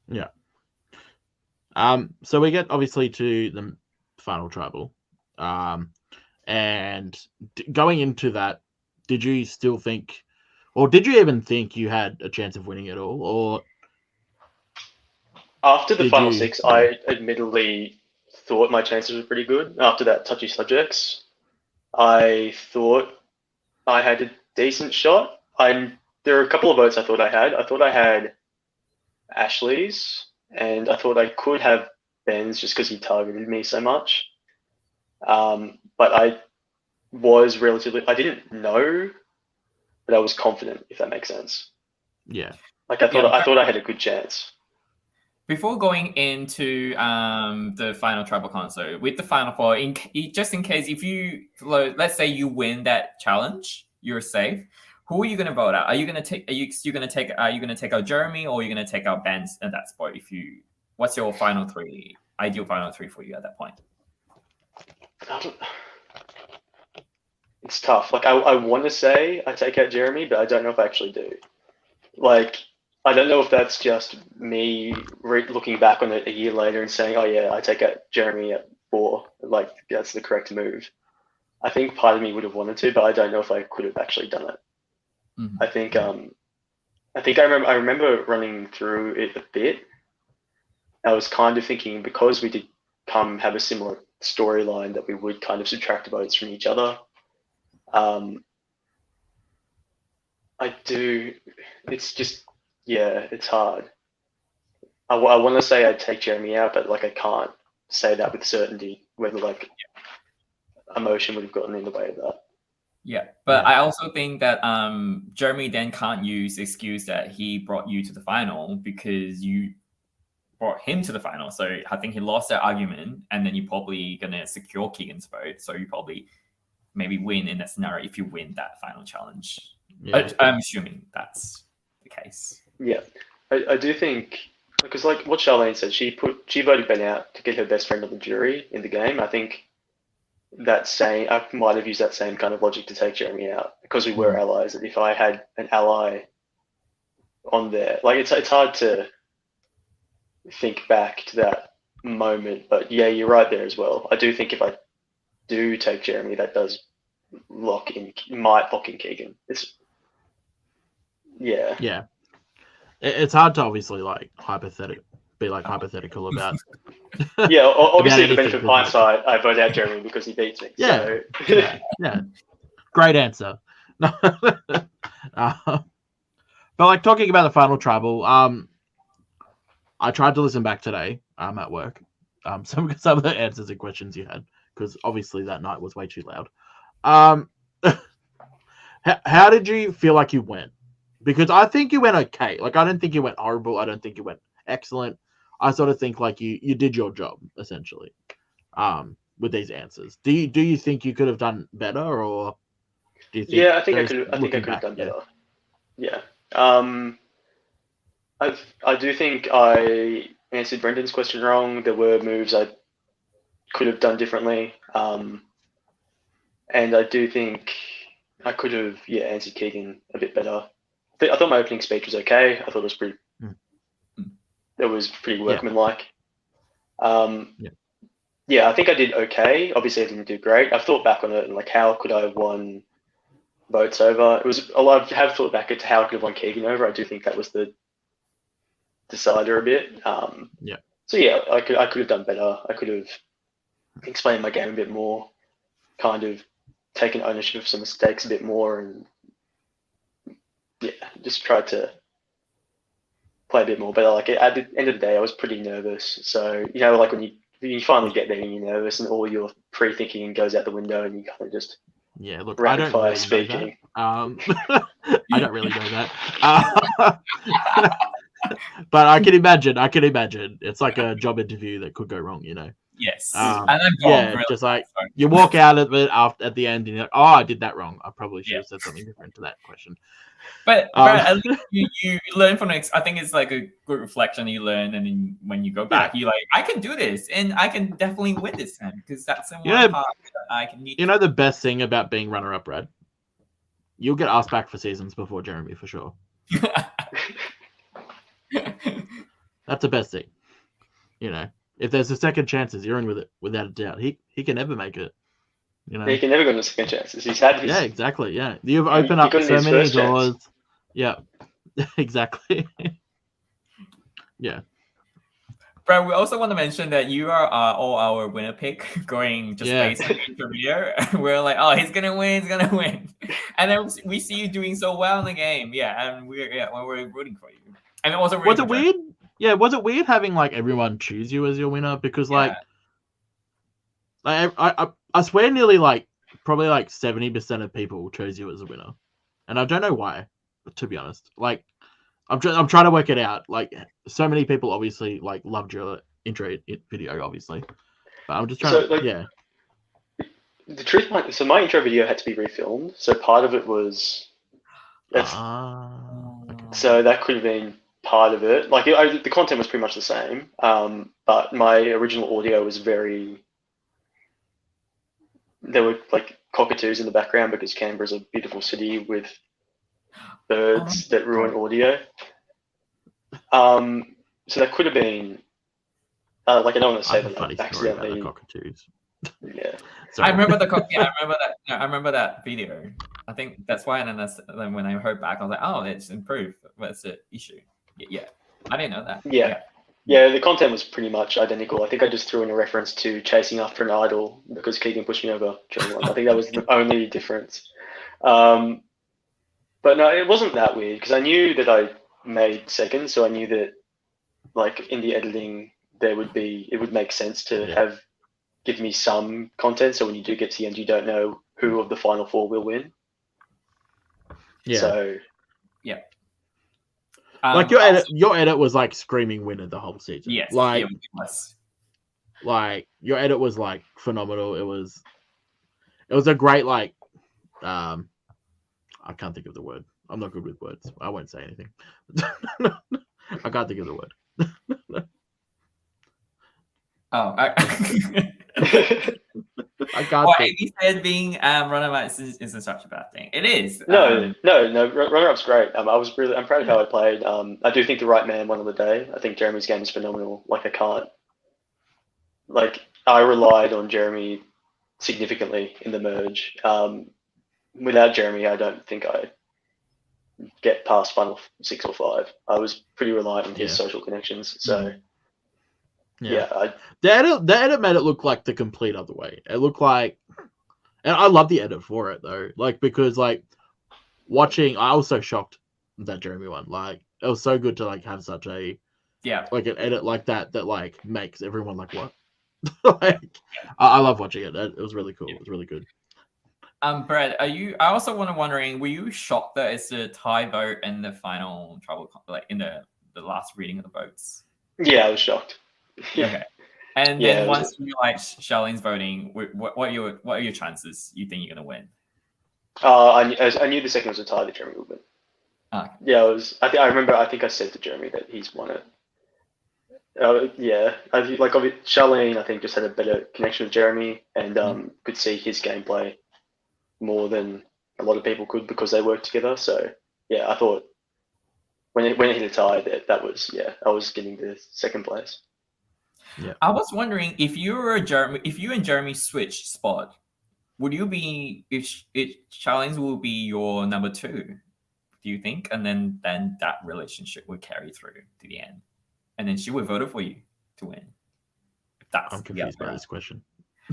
yeah. So we get obviously to the final tribal, and going into that, did you still think, or did you even think you had a chance of winning it all, or after the final 6, I admittedly thought my chances were pretty good. After that touchy subjects, I thought I had a decent shot. There are a couple of votes I thought I had. I thought I had Ashley's, and I thought I could have Ben's just because he targeted me so much. But I was I didn't know, but I was confident, if that makes sense. Yeah. Like I thought I had a good chance. Before going into the final tribal console, with the final 4, just in case, if you, let's say you win that challenge, you're safe. Who are you going to vote out? Are you going to take? Are you going to take out Jeremy, or are you going to take out Ben at that spot? What's your final 3? Ideal final 3 for you at that point? It's tough. Like I want to say I take out Jeremy, but I don't know if I actually do. Like I don't know if that's just me looking back on it a year later and saying, "Oh yeah, I take out Jeremy at 4. Like that's the correct move." I think part of me would have wanted to, but I don't know if I could have actually done it. Mhm. I think I remember running through it a bit. I was kind of thinking because we did have a similar storyline that we would kind of subtract votes from each other. I do. It's just it's hard. I want to say I'd take Jeremy out, but like I can't say that with certainty whether like emotion would have gotten in the way of that. Yeah, but I also think that Jeremy then can't use the excuse that he brought you to the final because you brought him to the final. So I think he lost that argument, and then you're probably gonna secure Keegan's vote. So you probably maybe win in that scenario if you win that final challenge. Yeah. I'm assuming that's the case. Yeah, I do think because like what Charlene said, she voted Ben out to get her best friend on the jury in the game. I think I might have used that same kind of logic to take Jeremy out because we were allies. And if I had an ally on there, like it's hard to think back to that moment. But yeah, you're right there as well. I do think if I do take Jeremy, that does might lock in Keegan. Yeah. It's hard to obviously like hypothetical about. Yeah, obviously the anything, benefit of hindsight, I vote out Jeremy because he beats me. Yeah. So. Yeah. Great answer. But like talking about the final tribal, I tried to listen back today. At work. Some of the answers and questions you had, because obviously that night was way too loud. How did you feel like you went? Because I think you went okay. Like I don't think you went horrible. I don't think you went excellent. I sort of think like you did your job essentially. With these answers, do you think you could have done better, or do you think? Yeah, I think I could have done better. Yeah. I do think I answered Brendan's question wrong. There were moves I could have done differently. And I do think I could have answered Keegan a bit better. I thought my opening speech was okay. I thought it was pretty. It was pretty workmanlike. Yeah, I think I did okay. Obviously, I didn't do great. I've thought back on it and like, how could I have won votes over? It was a lot. I have thought back at how I could have won Keegan over. I do think that was the decider a bit. So yeah, I could have done better. I could have explained my game a bit more, kind of taken ownership of some mistakes a bit more, and just tried to play a bit more. But like at the end of the day, I was pretty nervous. So like when you finally get there and you're nervous and all your pre-thinking goes out the window and you kind of just look, rapid I don't fire really speaking. Know that. I don't really know that. But I can imagine. It's like a job interview that could go wrong, Yes. And I've gone really just like you walk out of it at the end and you're like, oh, I did that wrong. I probably should have said something different to that question. But at least you learn from it. I think it's like a good reflection. You learn, and then when you go back, you're like, I can do this, and I can definitely win this time because that's the one part that I can need. The best thing about being runner-up, Brad? You'll get asked back for seasons before Jeremy for sure. That's the best thing. If there's a second chances, you're in with it without a doubt. He can never make it. He can never go on second chances. He's had his. Yeah, exactly. Yeah, you've opened up so many doors. Yeah, exactly. Yeah. But we also want to mention that you are all our winner pick going just based on the career. We're like, oh, he's gonna win, and then we see you doing so well in the game. Yeah, and we're rooting for you. And also, was it weird? Yeah, was it weird having like everyone choose you as your winner? Because like I swear nearly probably 70% of people chose you as a winner, and I don't know why. To be honest, like I'm trying to work it out. Like so many people obviously loved your intro video, obviously, but I'm just trying The truth might so my intro video had to be refilmed, so part of it was okay. So that could have been part of it. Like the content was pretty much the same, but my original audio was there were like cockatoos in the background because Canberra's a beautiful city with birds that ruin audio. So that could have been like I don't want to I say have a that funny I story about the accidentally. cockatoos. Yeah. I remember I remember that video. I think that's why. And then when I heard back, I was like, oh, it's improved. What's the issue? Yeah. I didn't know that. Yeah, the content was pretty much identical. I think I just threw in a reference to chasing after an idol because Keegan pushed me over during one. I think that was the only difference. But no, it wasn't that weird because I knew that I made second, so I knew that like in the editing it would make sense to give me some content. So when you do get to the end, you don't know who of the final four will win. Yeah. So like your edit was like screaming winner the whole season. Yes. Like, it was. like your edit was like phenomenal. It was a great like I can't think of the word. I'm not good with words. I won't say anything. I can't think of the word. I can't Well, think. Amy said being runner-up isn't such a bad thing. It is. No. Runner-up's great. I'm proud of how I played. I do think the right man won on the day. I think Jeremy's game is phenomenal. I relied on Jeremy significantly in the merge. Without Jeremy, I don't think I get past final 6 or 5. I was pretty reliant on his social connections. So the edit made it look like the complete other way. It looked like, and I love the edit for it though, like because like watching, I was so shocked that Jeremy won. Like it was so good to like have such a like an edit like that like makes everyone like what. Like I love watching it. It was really cool. It was really good. Brad, I also wondering, were you shocked that it's a tie vote in the final trouble, like in the last reading of the votes? Yeah, I was shocked. Okay. And then once you like Charlene's voting, what are your chances you think you're gonna win? I knew the second was a tie that Jeremy would win. Okay. Yeah, I remember. I think I said to Jeremy that he's won it. Charlene, I think, just had a better connection with Jeremy and could see his gameplay more than a lot of people could because they worked together. So yeah, I thought when it hit a tie, that was I was getting the second place. Yeah. I was wondering if you and Jeremy switched spot, would you be if Charlene's will be your number 2? Do you think? And then that relationship would carry through to the end, and then she would vote for you to win. I'm confused by this question.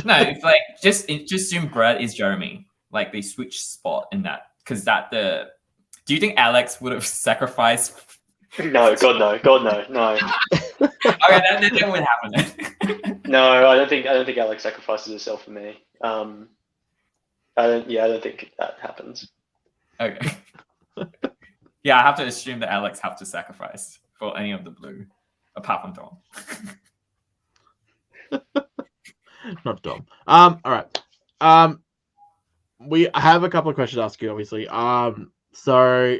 No, if like just assume Brad is Jeremy. Like they switch spot in that because do you think Alex would have sacrificed? No, God no. Okay, that would happen. No, I don't think Alex sacrifices herself for me. I don't think that happens. Okay. Yeah, I have to assume that Alex have to sacrifice for any of the blue, apart from Dom. Not Dom. All right. We have a couple of questions to ask you, obviously. So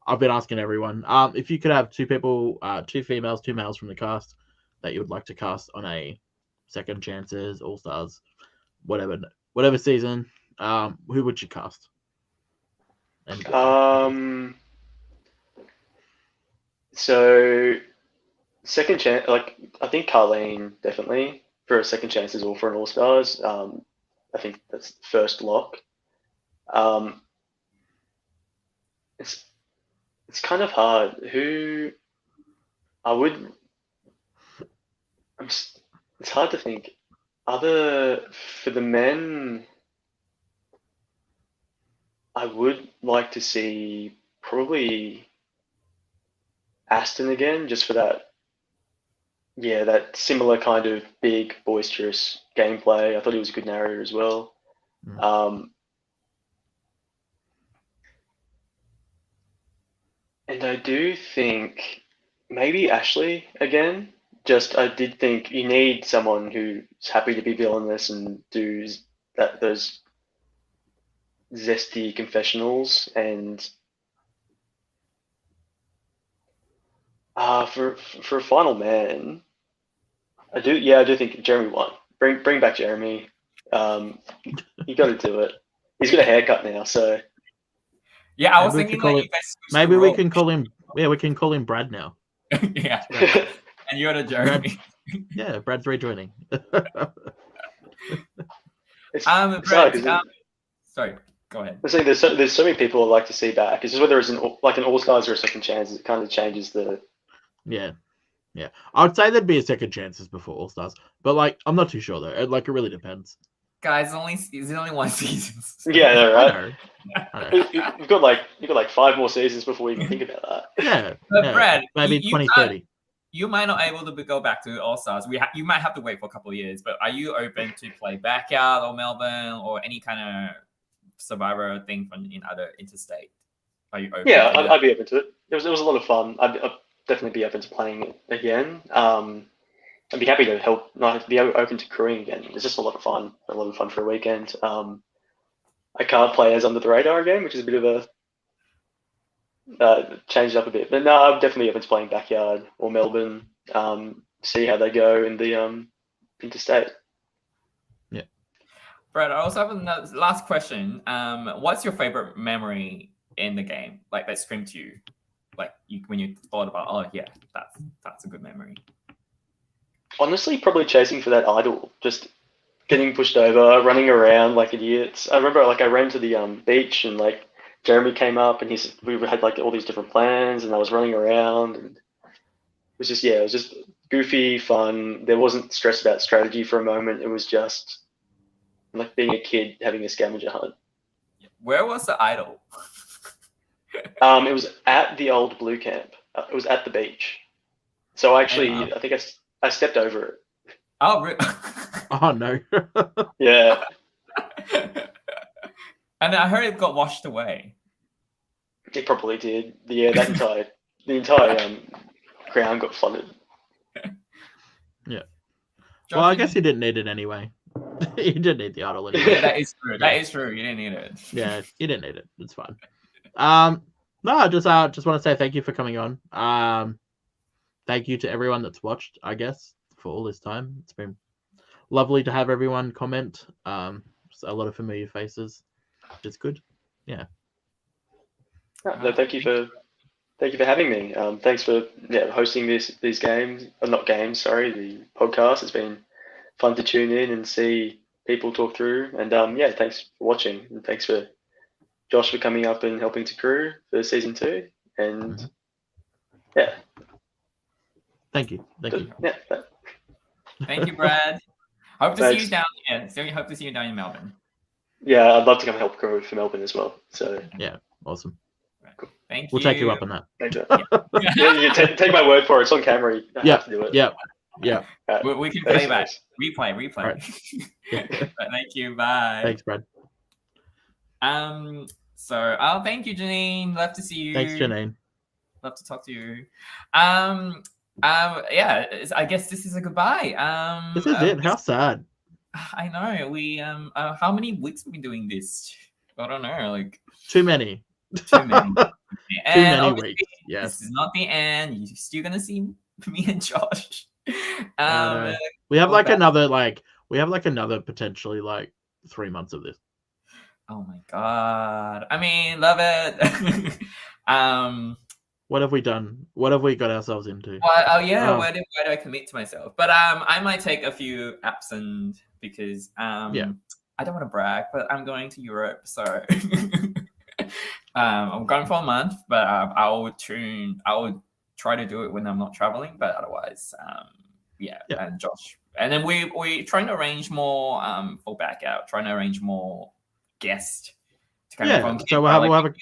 I've been asking everyone, if you could have 2 people, 2 females, 2 males from the cast that you would like to cast on a second chances, all stars, whatever season, who would you cast? And so second chance, like I think Carlene definitely for a second chances or for an all stars. I think that's first lock. It's kind of hard. Who I would. It's hard to think. For the men, I would like to see probably Aston again, just for that. Yeah, that similar kind of big, boisterous gameplay. I thought he was a good narrator as well. And I do think maybe Ashley again. I did think you need someone who's happy to be villainous and do those zesty confessionals. And for a final man, I do think Jeremy won. Bring back Jeremy. You got to do it. He's got a haircut now, so. Yeah, I was thinking that you guys. Maybe we can call him. Yeah, we can call him Brad now. Yeah, and you're the Jeremy. Yeah, Brad's rejoining. It's Brad, hard 'cause sorry, go ahead. I'm saying there's so many people I'd like to see back. It's just whether it's an All Stars or a second chance. It kind of changes the. Yeah. I would say there'd be a second chances before All Stars, but like I'm not too sure though. It really depends. Guys, it's only one season. So. Yeah, no, right. I know. You've got like 5 more seasons before we even think about that. Yeah. But yeah. Brad, maybe you 2030. You might not able to go back to All Stars. You might have to wait for a couple of years. But are you open to play Backyard or Melbourne or any kind of Survivor thing in other interstate? Are you open? Yeah, I'd be open to it. It was a lot of fun. I'd definitely be open to playing it again. I'd be happy to help. Not be open to crewing again. It's just a lot of fun. A lot of fun for a weekend. I can't play as under the radar again, which is a bit of a change it up a bit. But no, I'm definitely open to playing Backyard or Melbourne. See how they go in the interstate. Yeah. Brad, I also have another last question. What's your favorite memory in the game? Like that screamed to you, like when you thought about, oh yeah, that's a good memory. Honestly, probably chasing for that idol, just getting pushed over, running around like idiots. I remember I ran to the beach and like Jeremy came up and we had like all these different plans and I was running around and it was just goofy, fun. There wasn't stress about strategy for a moment. It was just like being a kid having a scavenger hunt. Where was the idol? It was at the old blue camp. It was at the beach. So actually, I think I stepped over it. Oh, really? Oh no. Yeah. And I heard it got washed away. It probably did. Yeah, the entire ground got flooded. Yeah. Well, I guess you didn't need it anyway. You didn't need the idol anyway. Yeah, that is true. That is true. You didn't need it. Yeah, you didn't need it. It's fine. No, I just want to say thank you for coming on. Thank you to everyone that's watched, I guess, for all this time. It's been lovely to have everyone comment. Just a lot of familiar faces. It's good. Yeah. No, thank you for having me. Thanks for hosting these games. Not games, sorry, the podcast. It's been fun to tune in and see people talk through. And thanks for watching. And thanks for Josh for coming up and helping to crew for season 2. And yeah. Thank you. Yeah. Thank you, Brad. Hope to see Thanks. you down here. So hope to see you down in Melbourne. Yeah, I'd love to come help crew for Melbourne as well. So Yeah, awesome. Thank you. We'll take you up on that. thank you. You take my word for it. It's on camera. You have to do it. Yeah. Right. We can play back. Thanks. Replay. Right. Thank you. Bye. Thanks, Brad. So thank you, Janine. Love to see you. Thanks, Janine. Love to talk to you. I guess this is a goodbye. This is it. How sad. I know. We how many weeks have we been doing this? I don't know. Like Too many. too many. Too many weeks. Yes. This is not the end. You're still gonna see me and Josh. We have another potentially 3 months of this. Oh my god. I mean, love it. What have we done? What have we got ourselves into? Well, where do I commit to myself? But I might take a few absent because I don't want to brag, but I'm going to Europe, so I'm going for a month. But I would try to do it when I'm not traveling. But otherwise, and Josh, and then we trying to arrange more for back out, trying to arrange more guests to come from. So we'll have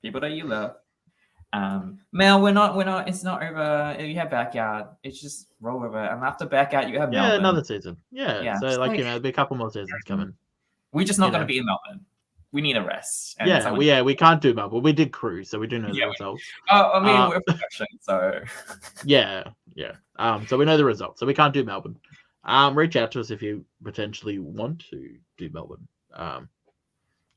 people that you love. Mel, we're not. It's not over. You have backyard. It's just roll over, and after backyard, you have Melbourne. another season. Yeah. So there'll be a couple more seasons coming. We're just not going to be in Melbourne. We need a rest. And we can't do Melbourne. We did cruise, so we do know the results. We're production, so yeah. So we know the results, so we can't do Melbourne. Reach out to us if you potentially want to do Melbourne.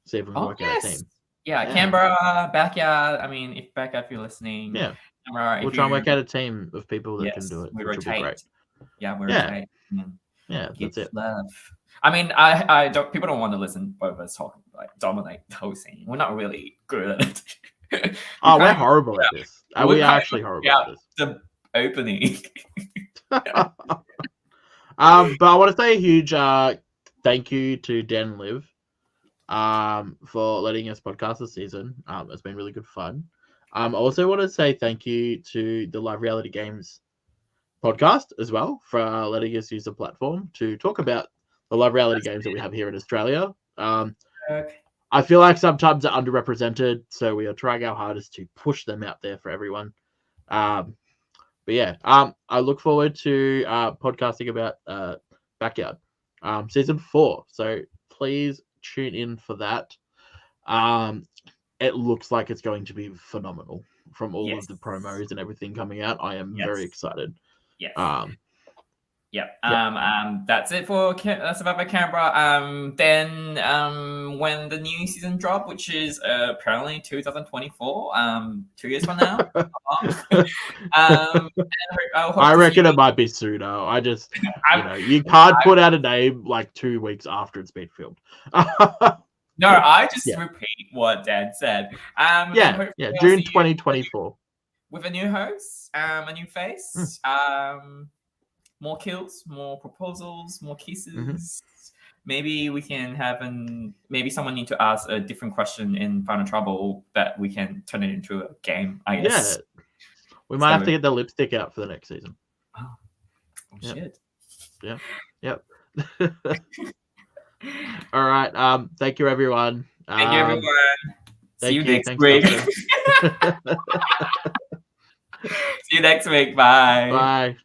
See if we can work out a team. Yeah, Canberra, backyard. I mean, if backyard, if you're listening, Canberra, we'll try and work out a team of people that can do it. We which will be great. Yeah, we rotate. Yeah, that's it. Love. I mean, I don't. People don't want to listen both of us talk dominate the whole scene. We're not really good at it. Oh, we're can't horrible at this. we We are can't actually horrible figure at out this. the opening. But I want to say a huge thank you to Dan and Liv for letting us podcast this season. It's been really good fun. I also want to say thank you to the Live Reality Games podcast as well for letting us use the platform to talk about the live reality games that we have here in Australia. Okay. I feel like sometimes they're underrepresented, so we are trying our hardest to push them out there for everyone. But yeah, I look forward to podcasting about Backyard season 4. So please tune in for that. It looks like it's going to be phenomenal from all of the promos and everything coming out. I am very excited. Yes. Yep. That's it for Survivor Canberra. Then when the new season drop, which is apparently 2024, 2 years from now. I reckon it might be sooner. I just, you can't put out a name like 2 weeks after it's been filmed. No, I just repeat what Dan said. June 2024. With a new host, a new face, more kills, more proposals, more kisses. Mm-hmm. Maybe we can have maybe someone need to ask a different question in Final Trouble that we can turn it into a game, I guess. Yeah. We might have to get the lipstick out for the next season. Oh shit. Yeah. Yep. All right. Thank you, everyone. Thank you, everyone. See you next Thanks, week. Dustin. See you next week. Bye. Bye.